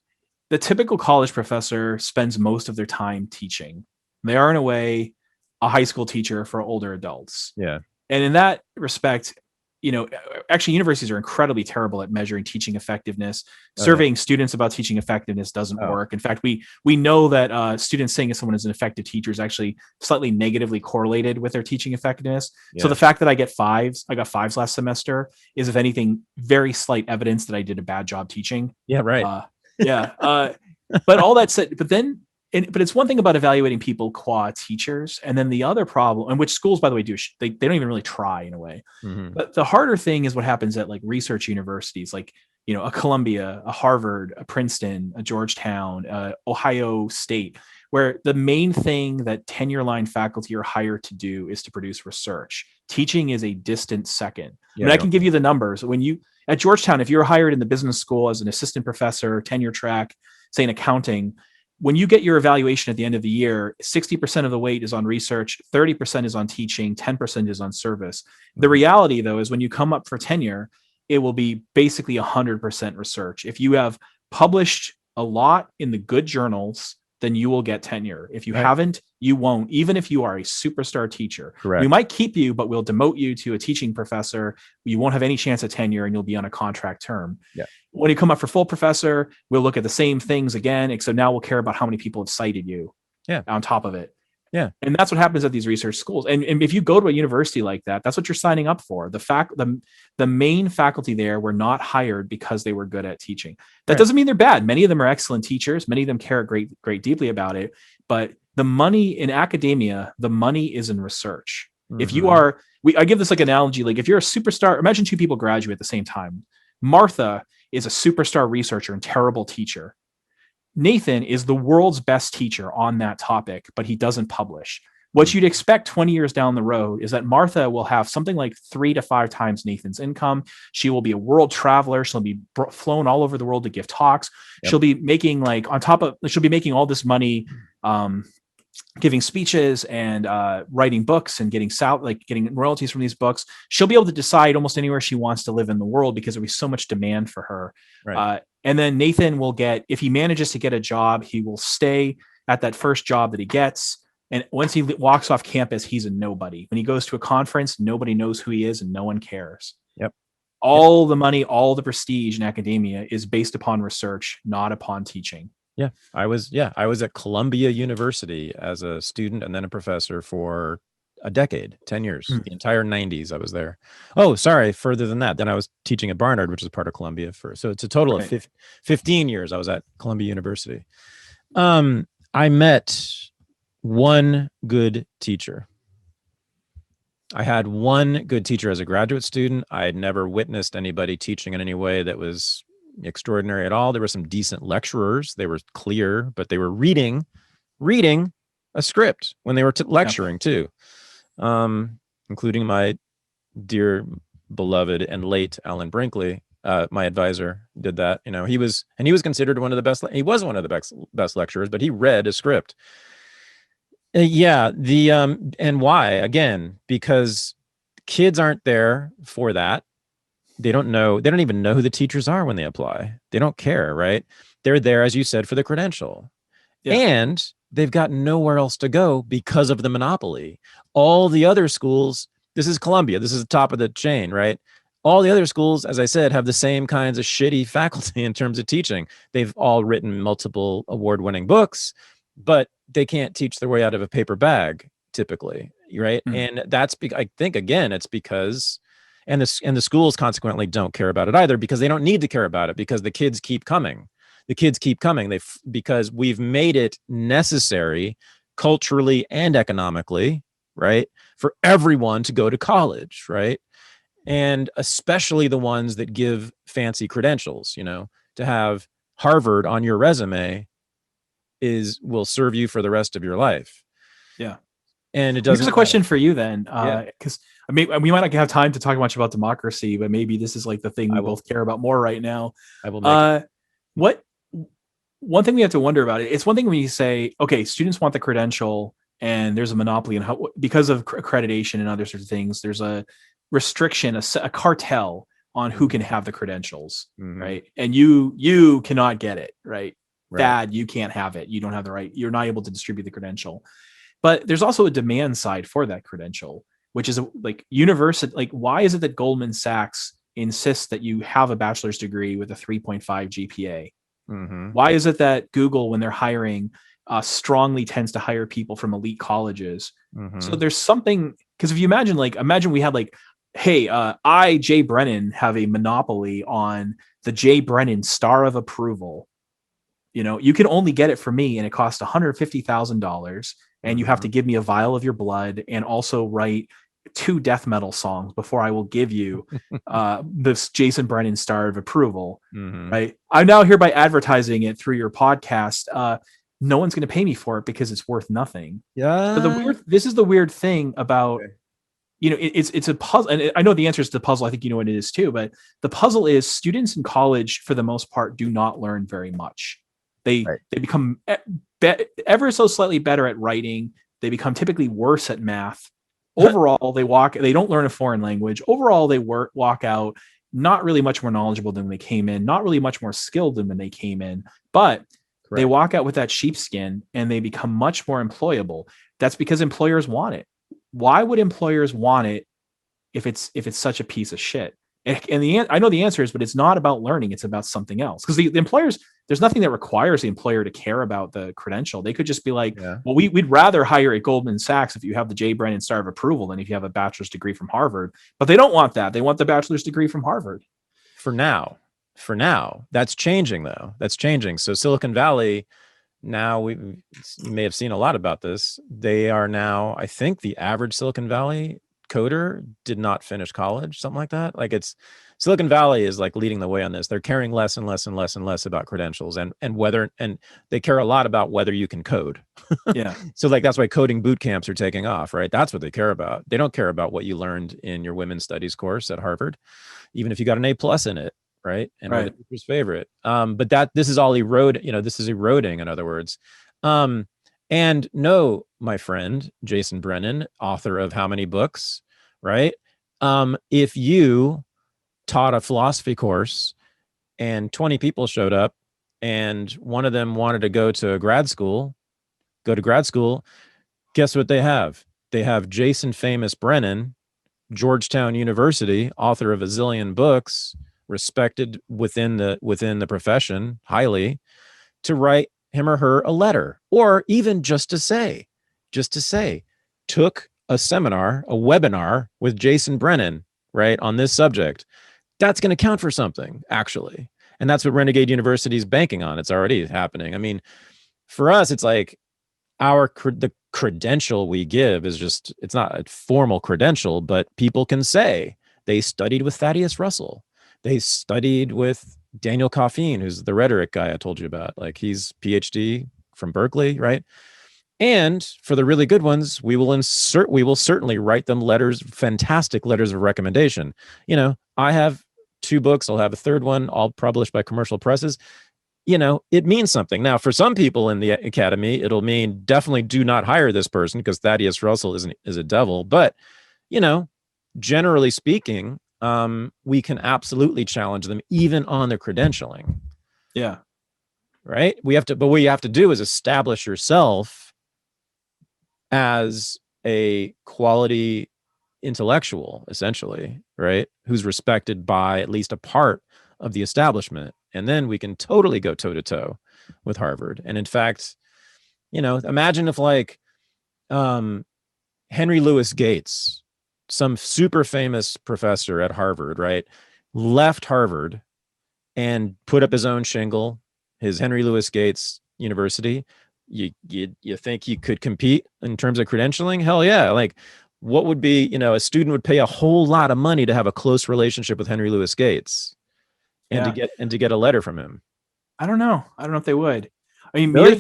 the typical college professor spends most of their time teaching. They are, in a way, a high school teacher for older adults. Yeah. And in that respect, actually universities are incredibly terrible at measuring teaching effectiveness. Surveying students about teaching effectiveness doesn't work. In fact, we know that students saying someone is an effective teacher is actually slightly negatively correlated with their teaching effectiveness. Yeah. So the fact that I got fives last semester is, if anything, very slight evidence that I did a bad job teaching. Yeah, right. But all that said, but it's one thing about evaluating people qua teachers, and then the other problem, and which schools, by the way, do, they don't even really try, in a way. Mm-hmm. But the harder thing is what happens at like research universities, like, a Columbia, a Harvard, a Princeton, a Georgetown, Ohio State, where the main thing that tenure line faculty are hired to do is to produce research. Teaching is a distant second. Yeah, I can give you the numbers. At Georgetown, if you're hired in the business school as an assistant professor, tenure track, say in accounting, when you get your evaluation at the end of the year, 60% of the weight is on research, 30% is on teaching, 10% is on service. The reality, though, is when you come up for tenure, it will be basically 100% research. If you have published a lot in the good journals, then you will get tenure. If you haven't, you won't, even if you are a superstar teacher. Correct. We might keep you, but we'll demote you to a teaching professor. You won't have any chance at tenure, and you'll be on a contract term. Yeah. When you come up for full professor, we'll look at the same things again, except now we'll care about how many people have cited you on top of it. Yeah. And that's what happens at these research schools. And if you go to a university like that, that's what you're signing up for. The main faculty there were not hired because they were good at teaching. That doesn't mean they're bad. Many of them are excellent teachers. Many of them care great deeply about it. But the money in academia, the money is in research. Mm-hmm. If you are, I give this like analogy, like if you're a superstar, imagine two people graduate at the same time. Martha is a superstar researcher and terrible teacher. Nathan is the world's best teacher on that topic, but he doesn't publish. What you'd expect 20 years down the road is that Martha will have something like 3 to 5 times Nathan's income. She will be a world traveler. She'll be flown all over the world to give talks. Yep. She'll be making she'll be making all this money, giving speeches and writing books and getting royalties from these books. She'll be able to decide almost anywhere she wants to live in the world because there'll be so much demand for her. Right. And then Nathan will if he manages to get a job, he will stay at that first job that he gets. And once he walks off campus, he's a nobody. When he goes to a conference, nobody knows who he is and no one cares. Yep. All the money, all the prestige in academia is based upon research, not upon teaching. Yeah. I was at Columbia University as a student and then a professor for a decade, 10 years, the entire 90s I was there. Oh, sorry. Further than that. Then I was teaching at Barnard, which is part of Columbia so it's a total of 15 years I was at Columbia University. I met one good teacher. I had one good teacher as a graduate student. I had never witnessed anybody teaching in any way that was extraordinary at all. There were some decent lecturers. They were clear, but they were reading a script when they were lecturing too. Including my dear beloved and late Alan Brinkley, my advisor, did that. He was considered one of the best. He was one of the best lecturers, but he read a script. And why? Again, because kids aren't there for that. They don't even know who the teachers are when they apply. They don't care, right? They're there, as you said, for the credential. Yeah. And they've got nowhere else to go because of the monopoly. All the other schools, this is Columbia, this is the top of the chain, right? All the other schools, as I said, have the same kinds of shitty faculty in terms of teaching. They've all written multiple award-winning books, but they can't teach their way out of a paper bag, typically, right? And that's, I think, again, it's because, and the schools consequently don't care about it either, because they don't need to care about it, because the kids keep coming. Because we've made it necessary culturally and economically, right, for everyone to go to college, right? And especially the ones that give fancy credentials, to have Harvard on your resume will serve you for the rest of your life. Yeah. And it doesn't. Here's a question for you then, Yeah. because I mean, we might not have time to talk much about democracy, but maybe this is like the thing we both care about more right now. I will make it. What one thing we have to wonder about it? It's one thing when you say, okay, students want the credential, and there's a monopoly, and because of accreditation and other sorts of things, there's a restriction, a cartel on who can have the credentials, right? And you cannot get it, right? Dad, you can't have it. You don't have the right. You're not able to distribute the credential. But there's also a demand side for that credential, which is like university. Like, why is it that Goldman Sachs insists that you have a bachelor's degree with a 3.5 GPA? Why is it that Google, when they're hiring, strongly tends to hire people from elite colleges? So there's something, because if you imagine we had like, hey, I, Jay Brennan, have a monopoly on the Jay Brennan Star of Approval. You know, you can only get it from me, and it costs $150,000. And you have to give me a vial of your blood and also write 2 death metal songs before I will give you this Jason Brennan Star of Approval. Right? I'm now hereby advertising it through your podcast. No one's going to pay me for it because it's worth nothing. Yeah. So this is the weird thing about, you know, it's a puzzle. And I know the answer is the puzzle. I think you know what it is too. But the puzzle is students in college, for the most part, do not learn very much. They become ever so slightly better at writing. They become typically worse at math. Overall, they don't learn a foreign language. Overall, they walk out not really much more knowledgeable than when they came in, not really much more skilled than when they came in, but they walk out with that sheepskin and they become much more employable. That's because employers want it. Why would employers want it if it's such a piece of shit? And I know the answer is, but it's not about learning. It's about something else. Because the employers, there's nothing that requires the employer to care about the credential. They could just be like, well, we'd rather hire at Goldman Sachs if you have the J. Brennan Star of Approval than if you have a bachelor's degree from Harvard. But they don't want that. They want the bachelor's degree from Harvard. For now. That's changing, though. That's changing. So Silicon Valley, now you may have seen a lot about this. They are now, I think the average Silicon Valley coder did not finish college, something like that. Like, it's Silicon Valley is like leading the way on this. They're caring less and less and less and less about credentials and whether, and they care a lot about whether you can code. Yeah. So like, that's why coding boot camps are taking off, right? That's what they care about. They don't care about what you learned in your women's studies course at Harvard, even if you got an A+ in it, right? And the teacher's favorite. But this is all this is eroding, in other words. And no, my friend, Jason Brennan, author of how many books, right? If you taught a philosophy course and 20 people showed up and one of them wanted to go to grad school, guess what they have? They have Jason Famous Brennan, Georgetown University, author of a zillion books, respected within the profession highly, to write him or her a letter, or even just to say, took a seminar, a webinar with Jason Brennan, right, on this subject. That's going to count for something, actually. And that's what Renegade University is banking on. It's already happening. I mean, for us, it's like the credential we give is just, it's not a formal credential, but people can say they studied with Thaddeus Russell. They studied with Daniel Coffeen, who's the rhetoric guy I told you about. Like, he's PhD from Berkeley, right? And for the really good ones, we will certainly write them letters, fantastic letters of recommendation. You know, I have 2 books. I'll have a 3rd one, all published by commercial presses. You know, it means something. Now, for some people in the academy, it'll mean definitely do not hire this person because Thaddeus Russell is a devil. But, you know, generally speaking, we can absolutely challenge them even on their credentialing. Yeah. Right. But what you have to do is establish yourself as a quality intellectual, essentially, right? Who's respected by at least a part of the establishment. And then we can totally go toe to toe with Harvard. And in fact, you know, imagine if like Henry Louis Gates, some super famous professor at Harvard, right, left Harvard and put up his own shingle, his Henry Louis Gates University. You think he could compete in terms of credentialing? Hell yeah. Like, what would be, you know, a student would pay a whole lot of money to have a close relationship with Henry Louis Gates and to get a letter from him. I don't know if they would. I mean, Really?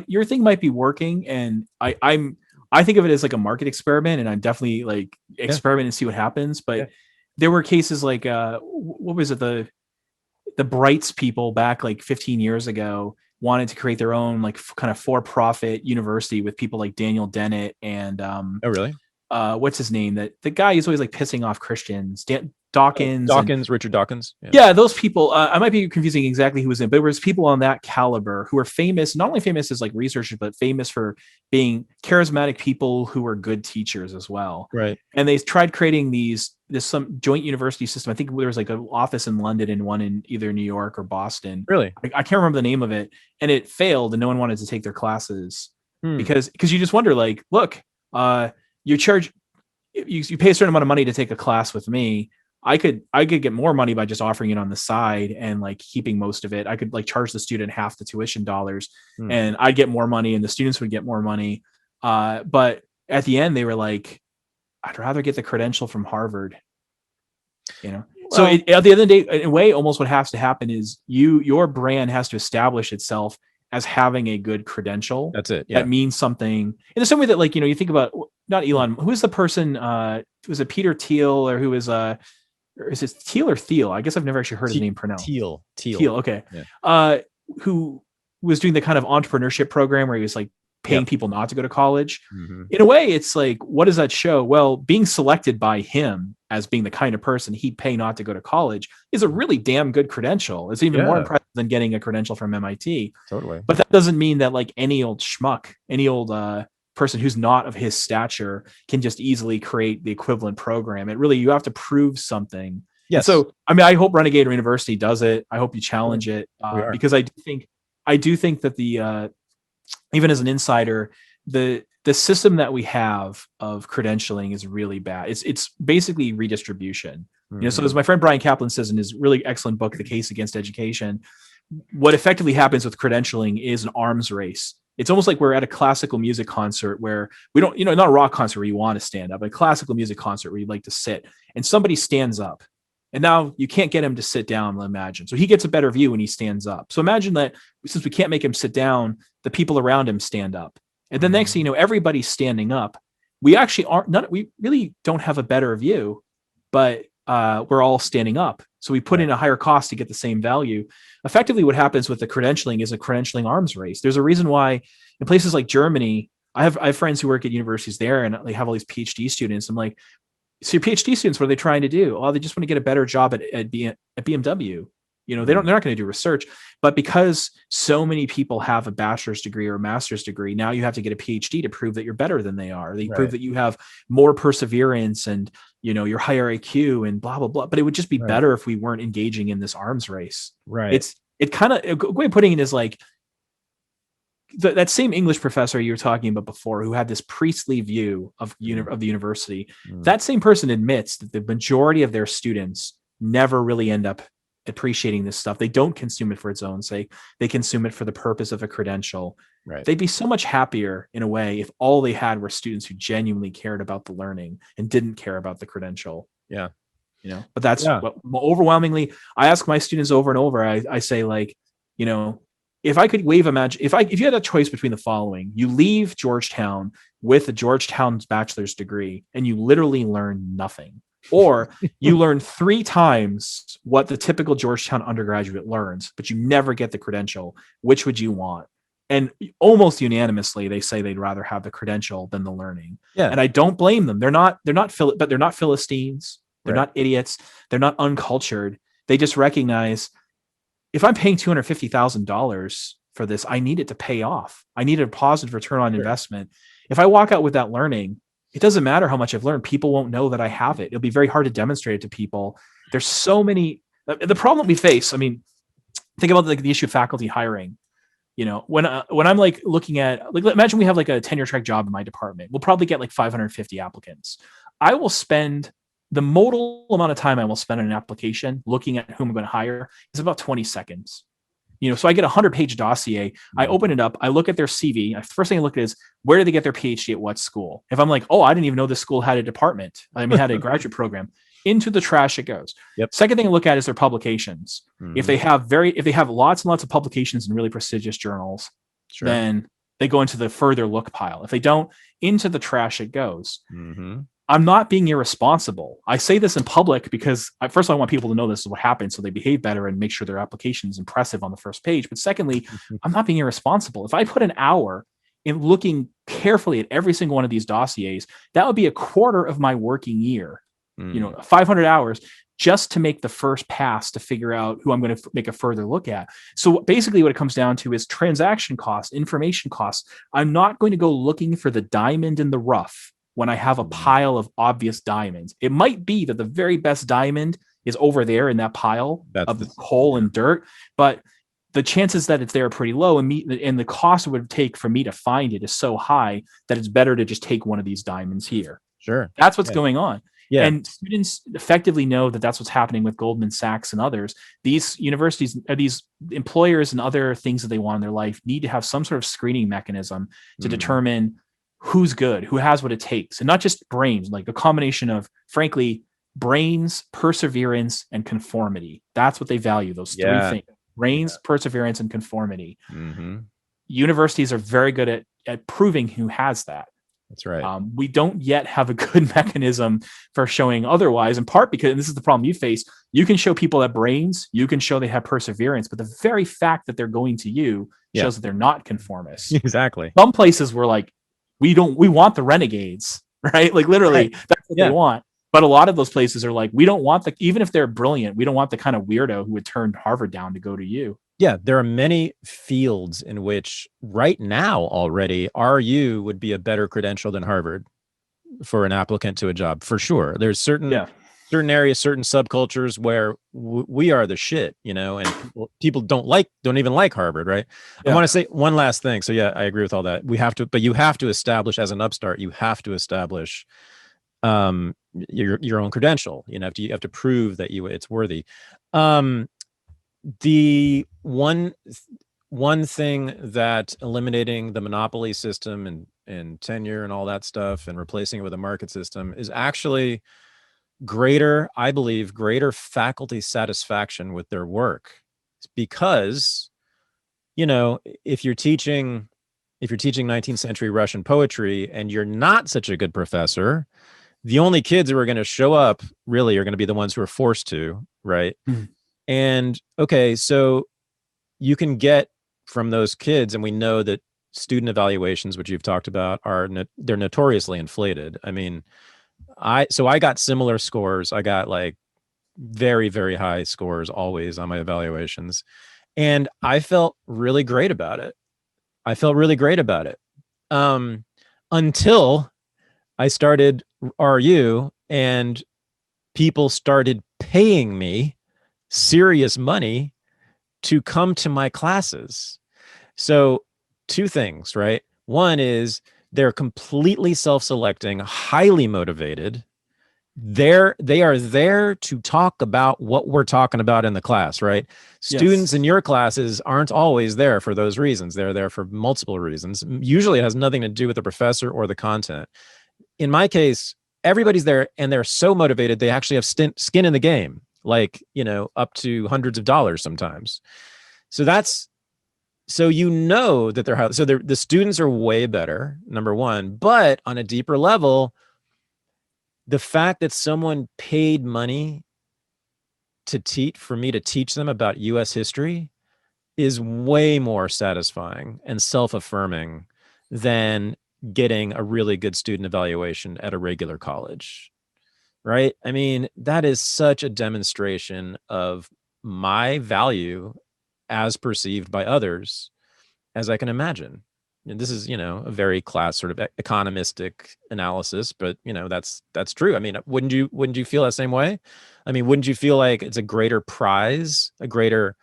your thing might be working, and I think of it as like a market experiment, and I'm definitely like experiment and see what happens. But there were cases like what was it, the Brights people back like 15 years ago wanted to create their own like kind of for-profit university with people like Daniel Dennett and Oh, really? What's his name? That the guy who's always like pissing off Christians, Dawkins. Richard Dawkins. Yeah, those people. I might be confusing exactly who was in, but there was people on that caliber who are famous, not only famous as like researchers, but famous for being charismatic people who were good teachers as well. Right. And they tried creating some joint university system. I think there was like an office in London and one in either New York or Boston. Really? I can't remember the name of it, and it failed, and no one wanted to take their classes because you just wonder, like, look, you charge, you pay a certain amount of money to take a class with me. I could get more money by just offering it on the side and like keeping most of it. I could like charge the student half the tuition dollars and I'd get more money and the students would get more money. But at the end they were like, I'd rather get the credential from Harvard, you know? So at the end of the day, in a way, almost what has to happen is your brand has to establish itself as having a good credential. That's it. Yeah. That means something in the same way that, like, you know, you think about not Elon, who is the person, was it Peter Thiel or who is, or is it Thiel or Thiel? I guess I've never actually heard his name pronounced. Thiel. Okay. Yeah. Who was doing the kind of entrepreneurship program where he was like paying people not to go to college. Mm-hmm. In a way, it's like, what does that show? Well, being selected by him as being the kind of person he'd pay not to go to college is a really damn good credential. It's even more impressive than getting a credential from MIT. Totally. But that doesn't mean that like any old schmuck, any old person who's not of his stature can just easily create the equivalent program. It really, you have to prove something. Yes. And so, I mean, I hope Renegade University does it. I hope you challenge it because I do think that the even as an insider, the system that we have of credentialing is really bad. It's basically redistribution. You know, so as my friend Brian Kaplan says in his really excellent book, The Case Against Education, what effectively happens with credentialing is an arms race. It's almost like we're at a classical music concert where we don't, you know, not a rock concert where you want to stand up, a classical music concert where you'd like to sit, and somebody stands up. And now you can't get him to sit down, imagine. So he gets a better view when he stands up. So imagine that since we can't make him sit down, the people around him stand up. And then next thing you know, everybody's standing up. We actually we really don't have a better view, but we're all standing up. So we put in a higher cost to get the same value. Effectively, what happens with the credentialing is a credentialing arms race. There's a reason why in places like Germany, I have friends who work at universities there and they have all these PhD students. I'm like, so your PhD students, what are they trying to do? Oh, they just want to get a better job at BMW. You know, they're not going to do research, but because so many people have a bachelor's degree or a master's degree, now you have to get a PhD to prove that you're better than they are. They prove that you have more perseverance and, you know, your higher IQ and blah, blah, blah. But it would just be better if we weren't engaging in this arms race. Right. It kind of, a good way of putting it is like that same English professor you were talking about before, who had this priestly view of the university. That same person admits that the majority of their students never really end up appreciating this stuff. They don't consume it for its own sake. They consume it for the purpose of a credential. Right. They'd be so much happier in a way if all they had were students who genuinely cared about the learning and didn't care about the credential. Yeah. You know, but that's what overwhelmingly I ask my students over and over. I say, like, you know, if I could if you had a choice between the following, you leave Georgetown with a Georgetown's bachelor's degree and you literally learn nothing, or you learn 3 times what the typical Georgetown undergraduate learns, but you never get the credential, which would you want? And almost unanimously, they say they'd rather have the credential than the learning. Yeah. And I don't blame them. They're not Philistines. They're not idiots. They're not uncultured. They just recognize, if I'm paying $250,000 for this, I need it to pay off. I need a positive return on investment. If I walk out with that learning, it doesn't matter how much I've learned. People won't know that I have it. It'll be very hard to demonstrate it to people. There's so many. The problem we face, I mean, think about the issue of faculty hiring. You know, when I'm like looking at, like, imagine we have like a tenure track job in my department. We'll probably get like 550 applicants. I will spend the modal amount of time I will spend on an application looking at whom I'm going to hire is about 20 seconds. You know, so I get a 100-page dossier. I open it up. I look at their CV. First thing I look at is, where did they get their PhD at what school? If I'm like, oh, I didn't even know this school had a department. I mean, had a graduate program. Into the trash it goes. Yep. Second thing I look at is their publications. If they have lots and lots of publications in really prestigious journals, then they go into the further look pile. If they don't, into the trash it goes. Mm-hmm. I'm not being irresponsible. I say this in public because first of all, I want people to know this is what happens so they behave better and make sure their application is impressive on the first page. But secondly, I'm not being irresponsible. If I put an hour in looking carefully at every single one of these dossiers, that would be a quarter of my working year, 500 hours just to make the first pass to figure out who I'm going to make a further look at. So basically what it comes down to is transaction costs, information costs. I'm not going to go looking for the diamond in the rough when I have a pile of obvious diamonds. It might be that the very best diamond is over there in that pile of coal and dirt, but the chances that it's there are pretty low, and the cost it would take for me to find it is so high that it's better to just take one of these diamonds here. Sure. That's what's going on. Yeah. And students effectively know that that's what's happening with Goldman Sachs and others. These universities, these employers and other things that they want in their life need to have some sort of screening mechanism to determine who's good, who has what it takes, and not just brains, like a combination of, frankly, brains, perseverance, and conformity. That's what they value, those three things: brains, perseverance, and conformity. Universities are very good at proving who has that. That's right. We don't yet have a good mechanism for showing otherwise, in part because, and this is the problem you face, you can show people that brains, you can show they have perseverance, but the very fact that they're going to you shows that they're not conformists. Exactly. Some places were like, we want the renegades, right? Like literally, that's what they want. But a lot of those places are like, we don't want even if they're brilliant, we don't want the kind of weirdo who would turn Harvard down to go to you. Yeah, there are many fields in which right now already RU would be a better credential than Harvard for an applicant to a job, for sure. There's certain areas, certain subcultures where we are the shit, and people don't even like Harvard, right? I want to say one last thing. So I agree with all that. But you have to establish, as an upstart, you have to establish your own credential. You have to prove that it's worthy. The one thing that eliminating the monopoly system and tenure and all that stuff and replacing it with a market system is actually I believe greater faculty satisfaction with their work. Because if you're teaching 19th century Russian poetry and you're not such a good professor, the only kids who are going to show up really are going to be the ones who are forced to, right? And so you can get from those kids, and we know that student evaluations, which you've talked about, they're notoriously inflated. I mean, I got similar scores. I got like very, very high scores always on my evaluations, and I felt really great about it. Until I started RU and people started paying me serious money to come to my classes. So two things, right? One is they're completely self-selecting, highly motivated. They are there to talk about what we're talking about in the class, right? Students in your classes aren't always there for those reasons. They're there for multiple reasons. Usually it has nothing to do with the professor or the content. In my case, everybody's there and they're so motivated, they actually have skin in the game. Like, up to hundreds of dollars sometimes. So that the students are way better, number one, but on a deeper level, the fact that someone paid money for me to teach them about US history is way more satisfying and self-affirming than getting a really good student evaluation at a regular college. Right? I mean, that is such a demonstration of my value as perceived by others as I can imagine. And this is, a very class sort of economistic analysis, but that's true. I mean, wouldn't you feel that same way? I mean, wouldn't you feel like it's a greater prize, a greater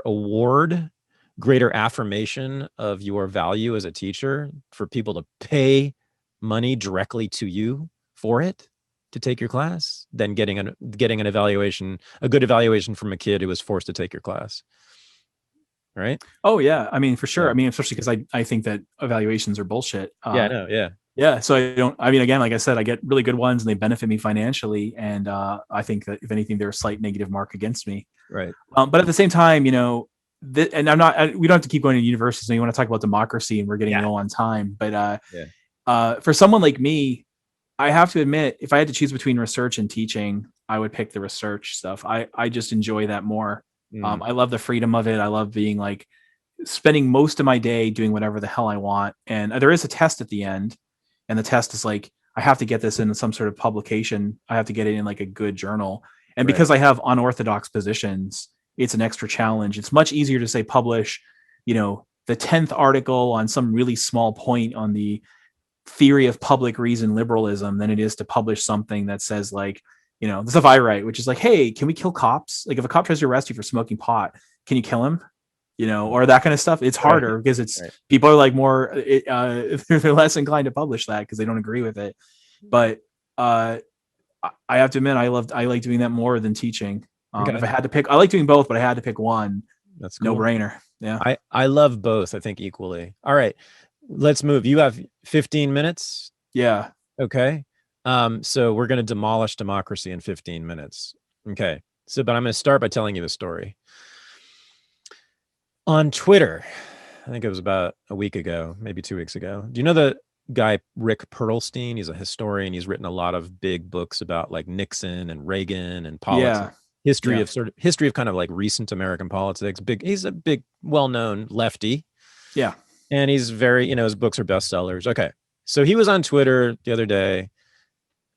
award, greater affirmation of your value as a teacher for people to pay money directly to you for it? To take your class than getting an evaluation, a good evaluation from a kid who was forced to take your class. Right? Oh yeah. I mean, for sure. Yeah. I mean, especially because I think that evaluations are bullshit. Yeah. So again, like I said, I get really good ones and they benefit me financially. And I think that if anything, they're a slight negative mark against me. Right. But at the same time, and we don't have to keep going to university. So you want to talk about democracy, and we're getting low on time. But for someone like me, I have to admit, if I had to choose between research and teaching, I would pick the research stuff. I just enjoy that more. I love the freedom of it. I love being like spending most of my day doing whatever the hell I want. And there is a test at the end, and the test is like, I have to get this in some sort of publication. I have to get it in like a good journal. And because I have unorthodox positions, it's an extra challenge. It's much easier to say publish, the 10th article on some really small point on the theory of public reason liberalism than it is to publish something that says like, the stuff I write, which is like, hey, can we kill cops? Like if a cop tries to arrest you for smoking pot, can you kill him? Or that kind of stuff. It's harder because it's people are like more, they're less inclined to publish that because they don't agree with it. But I have to admit, I like doing that more than teaching. If I had to pick, I like doing both, but I had to pick one. That's cool. No brainer. Yeah. I love both, I think, equally. All right, let's move. You have 15 minutes. Yeah. Okay. So we're going to demolish democracy in 15 minutes. Okay. But I'm going to start by telling you a story. On Twitter, I think it was about a week ago, maybe 2 weeks ago. Do you know the guy Rick Perlstein? He's a historian. He's written a lot of big books about like Nixon and Reagan and politics. History of kind of like recent American politics. He's a big, well-known lefty. Yeah. And he's very, his books are bestsellers. Okay. So he was on Twitter the other day.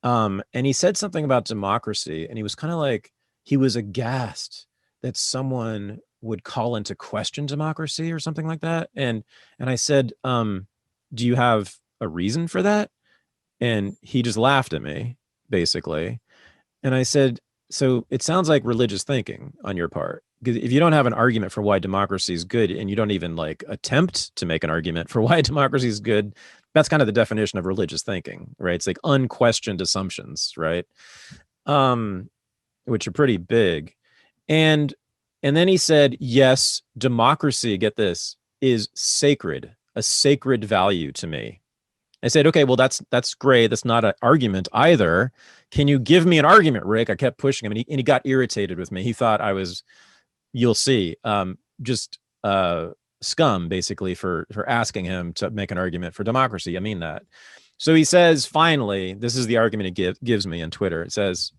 And he said something about democracy, and he was kind of like, he was aghast that someone would call into question democracy or something like that. And I said, do you have a reason for that? And he just laughed at me, basically. And I said, so it sounds like religious thinking on your part. Because if you don't have an argument for why democracy is good, and you don't even like attempt to make an argument for why democracy is good, that's kind of the definition of religious thinking, right? It's like unquestioned assumptions, right? Which are pretty big. And then he said, yes, democracy, get this, is sacred, a sacred value to me. I said, okay, well, that's great. That's not an argument either. Can you give me an argument, Rick? I kept pushing him, and he got irritated with me. He thought I was, you'll see, just scum, basically, for asking him to make an argument for democracy. I mean that. So he says, finally, this is the argument he gives me on Twitter. It says,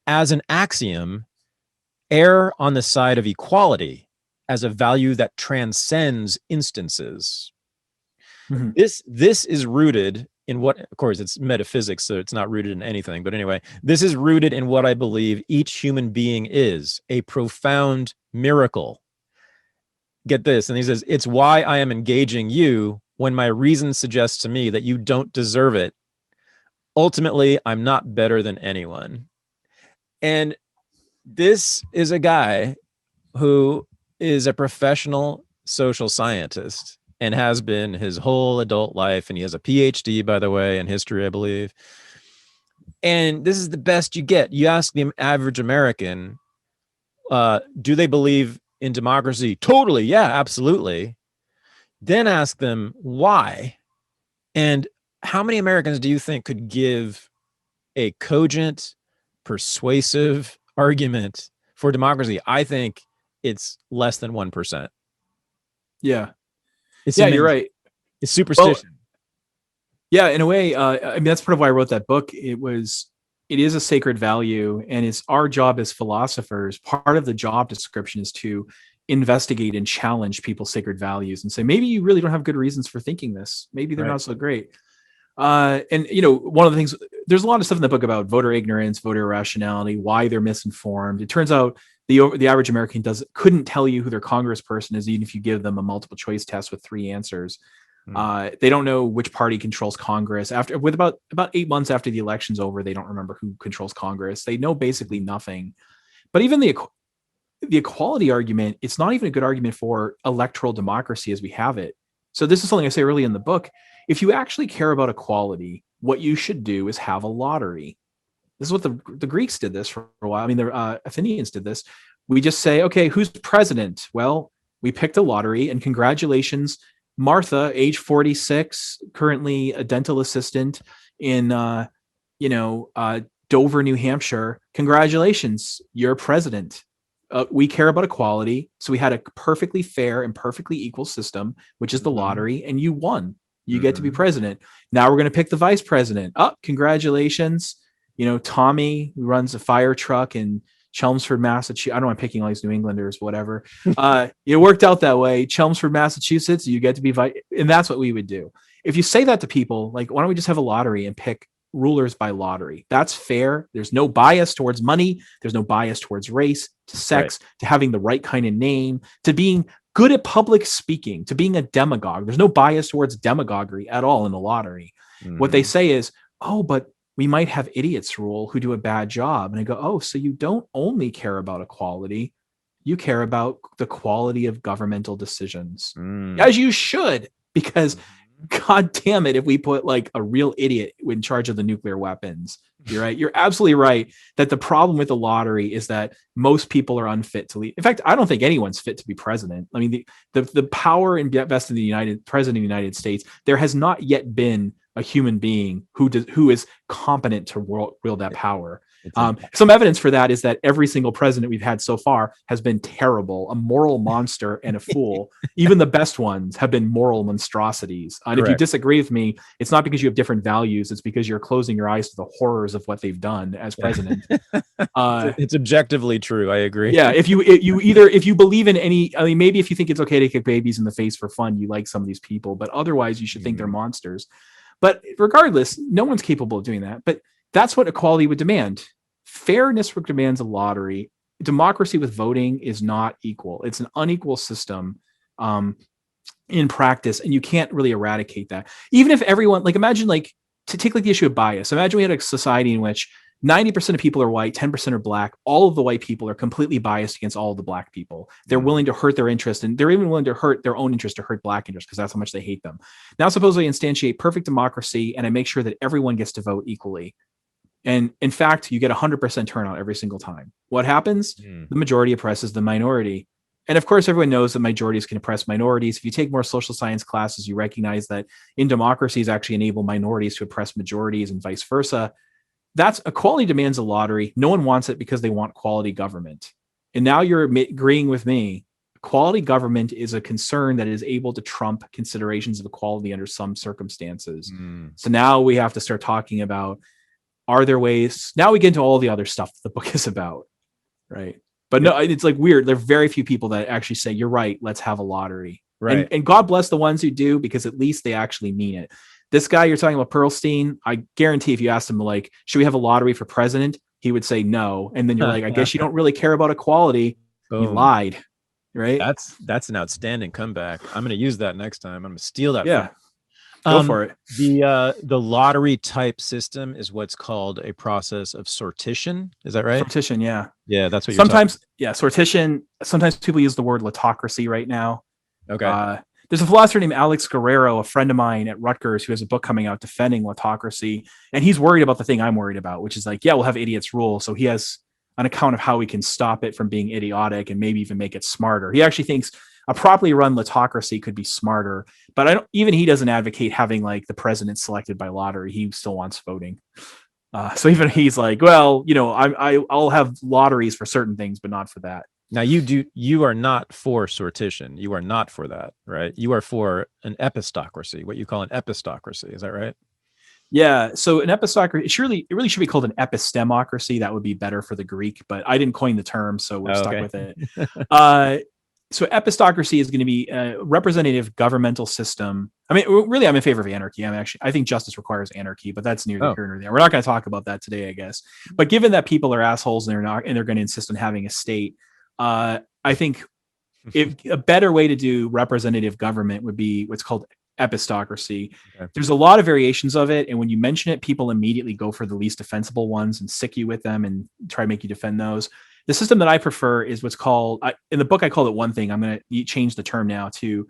as an axiom, err on the side of equality as a value that transcends instances. Mm-hmm. This is rooted in what, of course, it's metaphysics, so it's not rooted in anything. But anyway, this is rooted in what I believe each human being is, a profound miracle. Get this. And he says, it's why I am engaging you when my reason suggests to me that you don't deserve it. Ultimately, I'm not better than anyone. And this is a guy who is a professional social scientist and has been his whole adult life. And he has a PhD, by the way, in history, I believe. And this is the best you get. You ask the average American, do they believe in democracy? Totally. Yeah, absolutely. Then ask them why. And how many Americans do you think could give a cogent, persuasive argument for democracy? I think it's less than 1%. Yeah. Amazing. You're right. It's superstition. Well, yeah, in a way, I mean, that's part of why I wrote that book. It is a sacred value, and it's our job as philosophers. Part of the job description is to investigate and challenge people's sacred values and say, maybe you really don't have good reasons for thinking this. Maybe they're not so great. And one of the things, there's a lot of stuff in the book about voter ignorance, voter irrationality, why they're misinformed. It turns out the average American couldn't tell you who their congressperson is, even if you give them a multiple choice test with 3 answers. They don't know which party controls Congress. With about 8 months after the election's over, they don't remember who controls Congress. They know basically nothing. But even the equality argument, it's not even a good argument for electoral democracy as we have it. So this is something I say early in the book. If you actually care about equality, what you should do is have a lottery. This is what the Greeks did this for a while. I mean, the Athenians did this. We just say, okay, who's president? Well, we picked a lottery, and congratulations, Martha, age 46, currently a dental assistant in, Dover, New Hampshire. Congratulations, you're president. we care about equality. So we had a perfectly fair and perfectly equal system, which is the lottery, and you won. You get to be president. Now we're going to pick the vice president. Oh, congratulations. Tommy, who runs a fire truck in Chelmsford, Massachusetts. I don't know, I'm picking all these New Englanders, whatever. It worked out that way. Chelmsford, Massachusetts, you get to be vice. And that's what we would do. If you say that to people, like, why don't we just have a lottery and pick rulers by lottery? That's fair. There's no bias towards money. There's no bias towards race, to sex, to having the right kind of name, to being good at public speaking, to being a demagogue. There's no bias towards demagoguery at all in the lottery. What they say is, oh, but we might have idiots rule who do a bad job. And I go, oh, so you don't only care about equality. You care about the quality of governmental decisions, as you should, because God damn it, if we put like a real idiot in charge of the nuclear weapons, you're right. You're absolutely right that the problem with the lottery is that most people are unfit to lead. In fact, I don't think anyone's fit to be president. I mean, the power invested in the president of the United States, there has not yet been a human being who is competent to wield that power. Some evidence for that is that every single president we've had so far has been terrible, a moral monster and a fool. Even the best ones have been moral monstrosities. And if you disagree with me, it's not because you have different values. It's because you're closing your eyes to the horrors of what they've done as president. It's objectively true. I agree. Yeah. If you believe in any, I mean, maybe if you think it's okay to kick babies in the face for fun, you like some of these people, but otherwise you should think they're monsters. But regardless, no one's capable of doing that. But that's what equality would demand. Fairness demands a lottery. Democracy with voting is not equal. It's an unequal system in practice, and you can't really eradicate that. Even if everyone, like, imagine, like, to take like the issue of bias. Imagine we had a society in which 90% of people are white, 10% are black. All of the white people are completely biased against all of the black people. They're willing to hurt their interest, and they're even willing to hurt their own interest to hurt black interests because that's how much they hate them. Now, suppose I instantiate perfect democracy and I make sure that everyone gets to vote equally. And in fact, you get 100% turnout every single time. What happens? The majority oppresses the minority. And of course, everyone knows that majorities can oppress minorities. If you take more social science classes, you recognize that in democracies actually enable minorities to oppress majorities and vice versa. That's equality demands a lottery. No one wants it because they want quality government. And now you're agreeing with me. Quality government is a concern that is able to trump considerations of equality under some circumstances. So now we have to start talking about, are there ways? Now we get into all the other stuff the book is about, right? But no, it's like weird. There are very few people that actually say, you're right, let's have a lottery. Right. And God bless the ones who do, because at least they actually mean it. This guy you're talking about, Pearlstein, I guarantee if you asked him, like, should we have a lottery for president? He would say no. And then you're like, I guess you don't really care about equality. Boom. You lied, right? That's an outstanding comeback. I'm going to use that next time. I'm going to steal that. Yeah. Go for it. The lottery type system is what's called a process of sortition. Is that right? Sortition, yeah. Yeah, that's what you're sometimes talking. Yeah, sortition. Sometimes people use the word latocracy right now. Okay. There's a philosopher named Alex Guerrero, a friend of mine at Rutgers, who has a book coming out defending latocracy. And he's worried about the thing I'm worried about, which is like, yeah, we'll have idiots rule. So he has an account of how we can stop it from being idiotic and maybe even make it smarter. He actually thinks a properly run latocracy could be smarter, but even he doesn't advocate having like the president selected by lottery. He still wants voting. So even he's like, well, I'll have lotteries for certain things, but not for that. Now you are not for sortition. You are not for that, right? You are for an epistocracy, what you call an epistocracy. Is that right? Yeah. So an epistocracy, it really should be called an epistemocracy. That would be better for the Greek, but I didn't coin the term, so we're stuck with it. So epistocracy is going to be a representative governmental system. I mean, really, I'm in favor of anarchy. I think justice requires anarchy, but that's neither here nor there. We're not going to talk about that today, I guess. But given that people are assholes and they're going to insist on having a state, I think a better way to do representative government would be what's called epistocracy. Okay. There's a lot of variations of it, and when you mention it, people immediately go for the least defensible ones and sick you with them and try to make you defend those. The system that I prefer is what's called, in the book I called it one thing. I'm going to change the term now to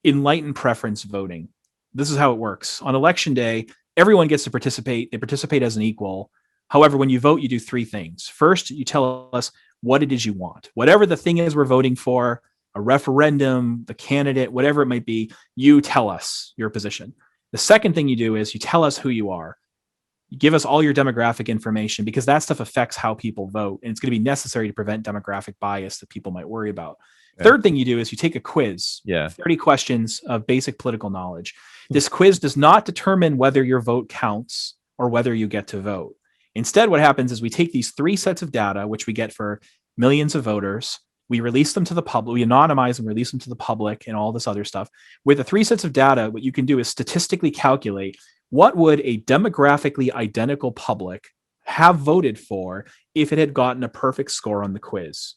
enlightened preference voting. This is how it works. On election day, everyone gets to participate. They participate as an equal. However, when you vote, you do three things. First, you tell us what it is you want. Whatever the thing is we're voting for, a referendum, the candidate, whatever it might be, you tell us your position. The second thing you do is you tell us who you are. give us all your demographic information, because that stuff affects how people vote. And it's going to be necessary to prevent demographic bias that people might worry about. Okay. Third thing you do is you take a quiz, 30 questions of basic political knowledge. This quiz does not determine whether your vote counts or whether you get to vote. Instead, what happens is we take these 3 sets of data, which we get for millions of voters, we release them to the public, we anonymize and release them to the public and all this other stuff. With the 3 sets of data, what you can do is statistically calculate what would a demographically identical public have voted for if it had gotten a perfect score on the quiz.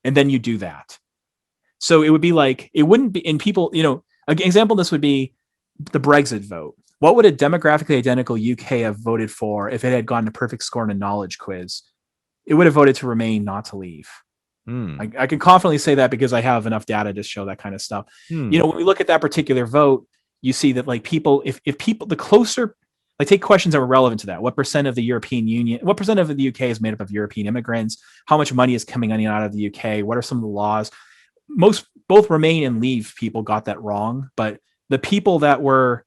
And then you do that. So it would be like, it wouldn't be in people, an example of this would be the Brexit vote. What would a demographically identical UK have voted for if it had gotten a perfect score in a knowledge quiz? It would have voted to remain, not to leave. I can confidently say that because I have enough data to show that kind of stuff. When we look at that particular vote, you see that like people, if people, the closer, like take questions that were relevant to that. What percent of the European Union, what percent of the UK is made up of European immigrants? How much money is coming in and out of the UK? What are some of the laws? Both remain and leave people got that wrong, but the people that were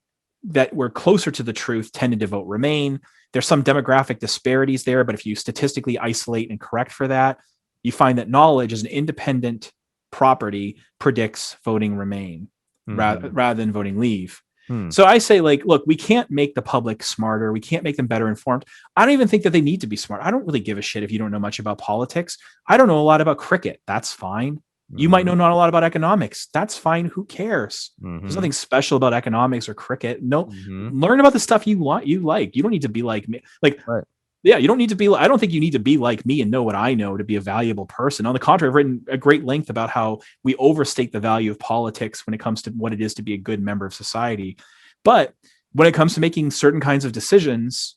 closer to the truth tended to vote remain. There's some demographic disparities there, but if you statistically isolate and correct for that, you find that knowledge as an independent property predicts voting remain rather than voting leave. So I say, like, look, we can't make the public smarter. We can't make them better informed. I don't even think that they need to be smart. I don't really give a shit if you don't know much about politics. I don't know a lot about cricket. That's fine. You might know not a lot about economics. That's fine. Who cares? There's nothing special about economics or cricket. No, learn about the stuff you want. You like. You don't need to be like me. You don't need to be. I don't think you need to be like me and know what I know to be a valuable person. On the contrary, I've written a great length about how we overstate the value of politics when it comes to what it is to be a good member of society. But when it comes to making certain kinds of decisions,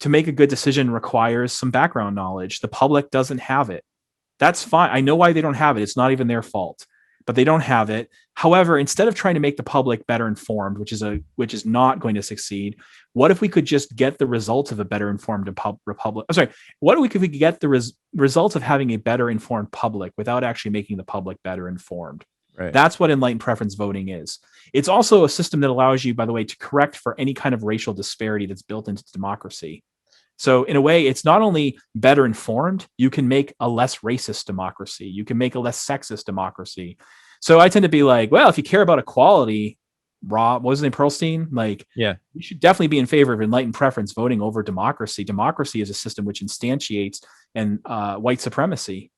to make a good decision requires some background knowledge. The public doesn't have it. That's fine. I know why they don't have it. It's not even their fault, but they don't have it. However, instead of trying to make the public better informed, which is not going to succeed, what if we could just get the results of a better informed republic? I'm sorry. What if we could get the results of having a better informed public without actually making the public better informed? Right. That's what enlightened preference voting is. It's also a system that allows you, by the way, to correct for any kind of racial disparity that's built into democracy. So in a way, it's not only better informed, you can make a less racist democracy. You can make a less sexist democracy. So I tend to be like, well, if you care about equality, Rob, what was his name, Pearlstein? You should definitely be in favor of enlightened preference voting over democracy. Democracy is a system which instantiates white supremacy.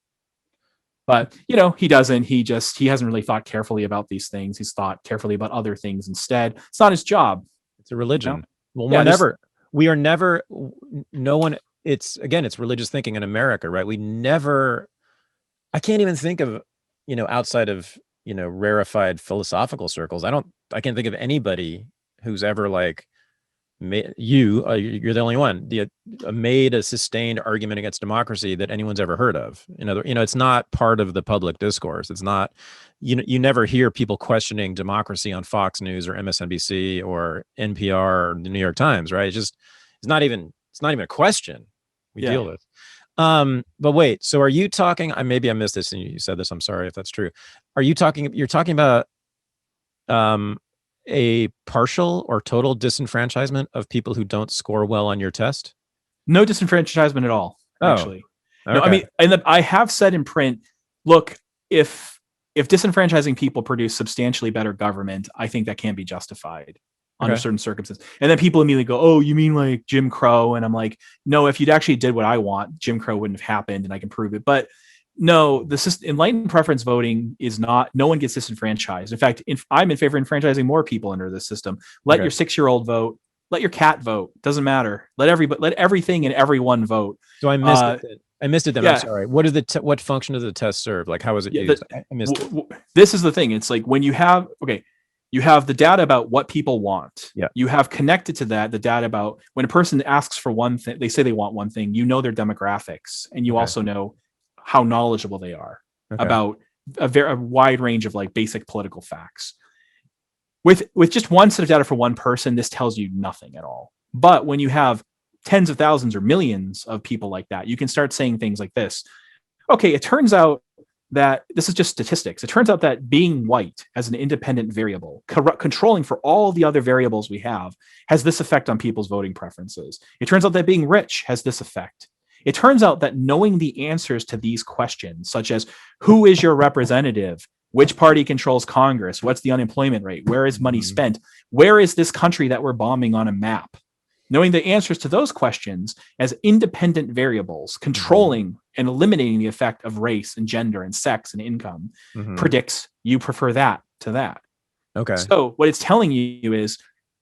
But, he doesn't. He hasn't really thought carefully about these things. He's thought carefully about other things instead. It's not his job. It's a religion. Well, it's religious thinking in America, right? I can't even think of, outside of, rarefied philosophical circles. I can't think of anybody who's ever you're the only one, made a sustained argument against democracy that anyone's ever heard of. It's not part of the public discourse. It's not, you never hear people questioning democracy on Fox News or MSNBC or NPR or the New York Times, right? It's not even a question we deal with. But wait, so are you talking, maybe I missed this and you said this, I'm sorry if that's true. You're talking about, a partial or total disenfranchisement of people who don't score well on your test? No disenfranchisement at all, actually. Okay. No, I have said in print, look, if disenfranchising people produce substantially better government, I think that can be justified under certain circumstances. And then people immediately go, oh, you mean like Jim Crow? And I'm like, no, if you'd actually did what I want, Jim Crow wouldn't have happened, and I can prove it. But no, enlightened preference voting is not, no one gets disenfranchised. In fact, I'm in favor of enfranchising more people under this system. Let your 6-year-old vote, let your cat vote. Doesn't matter. Let everything and everyone vote. So I missed it. I missed it then. I'm sorry. What function does the test serve? Like, how is it used? I missed it. This is the thing. It's like when you have the data about what people want. Yeah. You have connected to that the data about when a person asks for one thing, they say they want one thing, their demographics, and you also know how knowledgeable they are about a wide range of basic political facts. With just one set of data for one person, this tells you nothing at all. But when you have tens of thousands or millions of people like that, you can start saying things like this. Okay, it turns out that this is just statistics. It turns out that being white as an independent variable, controlling for all the other variables we have, has this effect on people's voting preferences. It turns out that being rich has this effect. It turns out that knowing the answers to these questions, such as who is your representative, which party controls Congress, what's the unemployment rate, where is money spent, where is this country that we're bombing on a map, knowing the answers to those questions as independent variables, controlling and eliminating the effect of race and gender and sex and income, predicts you prefer that to that. Okay. So what it's telling you is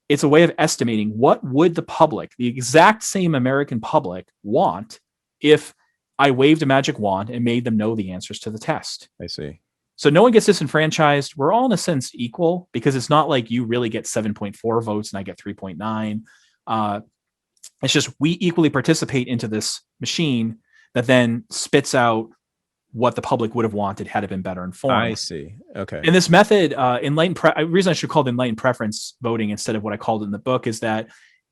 it's a way of estimating what would the public, the exact same American public, want if I waved a magic wand and made them know the answers to the test. I see. So no one gets disenfranchised. We're all in a sense equal, because it's not like you really get 7.4 votes and I get 3.9. It's just we equally participate into this machine that then spits out what the public would have wanted had it been better informed. I see. Okay. And this method, the reason I should call it enlightened preference voting instead of what I called it in the book is that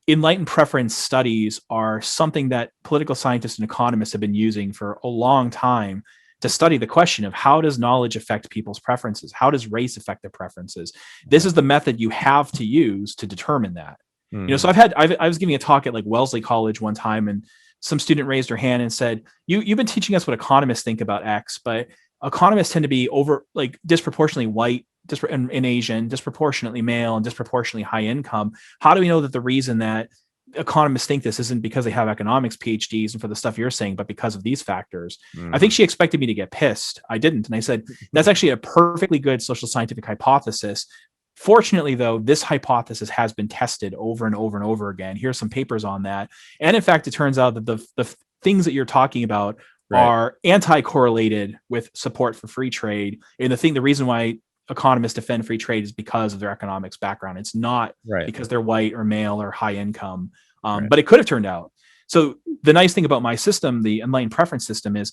enlightened preference studies are something that political scientists and economists have been using for a long time to study the question of how does knowledge affect people's preferences? How does race affect their preferences? This is the method you have to use to determine that. So I was giving a talk at like Wellesley College one time, and some student raised her hand and said, you've been teaching us what economists think about X, but economists tend to be disproportionately white, and Asian, disproportionately male, and disproportionately high income. How do we know that the reason that economists think this isn't because they have economics PhDs and for the stuff you're saying, but because of these factors? I think she expected me to get pissed. I didn't. And I said, that's actually a perfectly good social scientific hypothesis. Fortunately, though, this hypothesis has been tested over and over and over again. Here's some papers on that. And in fact, it turns out that the things that you're talking about are anti-correlated with support for free trade. And the reason why economists defend free trade is because of their economics background. It's not because they're white or male or high income, but it could have turned out. So the nice thing about my system, the enlightened preference system, is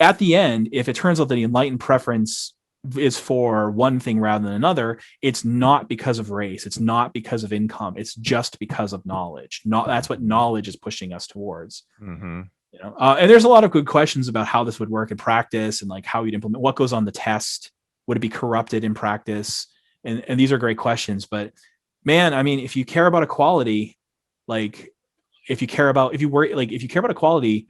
at the end, if it turns out that the enlightened preference is for one thing rather than another, it's not because of race, it's not because of income, it's just because of knowledge. That's what knowledge is pushing us towards. And there's a lot of good questions about how this would work in practice, and like how you'd implement, what goes on the test, would it be corrupted in practice, and these are great questions. But man, I mean, if you care about equality, if you care about equality,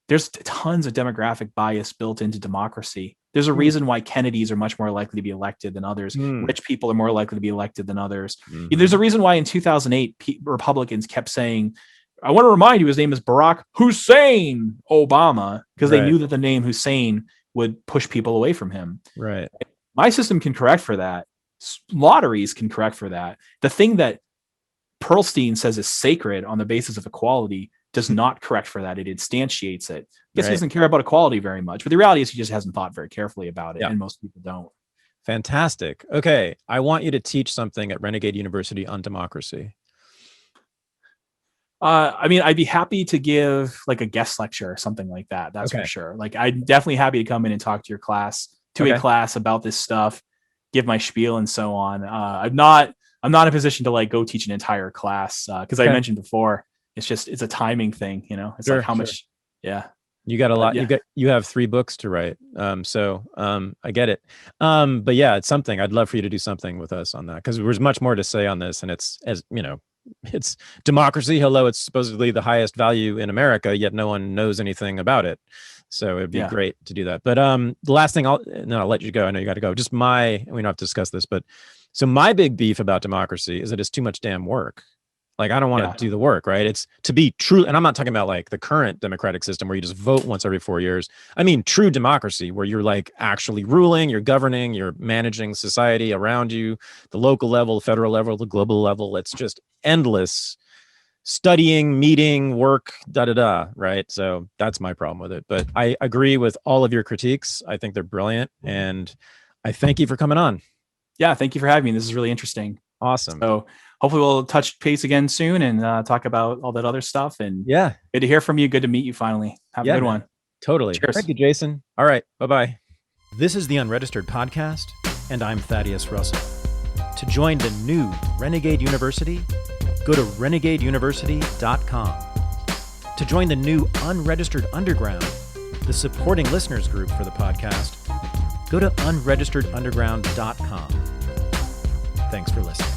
there's tons of demographic bias built into democracy. There's a reason why Kennedys are much more likely to be elected than others. Rich people are more likely to be elected than others. There's a reason why in 2008, Republicans kept saying, I want to remind you, his name is Barack Hussein Obama, because they knew that the name Hussein would push people away from him. Right. My system can correct for that. Lotteries can correct for that. The thing that Pearlstein says is sacred on the basis of equality does not correct for that. It instantiates it. I guess he doesn't care about equality very much, but the reality is he just hasn't thought very carefully about it, and most people don't. Fantastic. Okay, I want you to teach something at Renegade University on democracy. I mean, I'd be happy to give like a guest lecture or something like that. That's for sure. Like, I'm definitely happy to come in and talk to your class, a class about this stuff, give my spiel and so on. I'm not in a position to like go teach an entire class because I mentioned before, it's a timing thing, It's like how much. Yeah. You got a lot. You have 3 books to write. So I get it. But yeah, it's something. I'd love for you to do something with us on that, because there's much more to say on this, and it's democracy. Hello, it's supposedly the highest value in America, yet no one knows anything about it. So it'd be great to do that. But the last thing I'll let you go. I know you got to go. We don't have to discuss this, but so my big beef about democracy is that it's too much damn work. Like, I don't want to do the work, right? It's to be true. And I'm not talking about like the current democratic system where you just vote once every 4 years. I mean, true democracy where you're like actually ruling, you're governing, you're managing society around you, the local level, federal level, the global level. It's just endless studying, meeting, work, right? So that's my problem with it. But I agree with all of your critiques. I think they're brilliant. And I thank you for coming on. Yeah, thank you for having me. This is really interesting. Awesome. So hopefully we'll touch base again soon and talk about all that other stuff. And good to hear from you. Good to meet you finally. Have a good one. Totally. Cheers. Thank you, Jason. All right. Bye-bye. This is the Unregistered podcast, and I'm Thaddeus Russell. To join the new Renegade University, go to renegadeuniversity.com. To join the new Unregistered Underground, the supporting listeners group for the podcast, go to unregisteredunderground.com. Thanks for listening.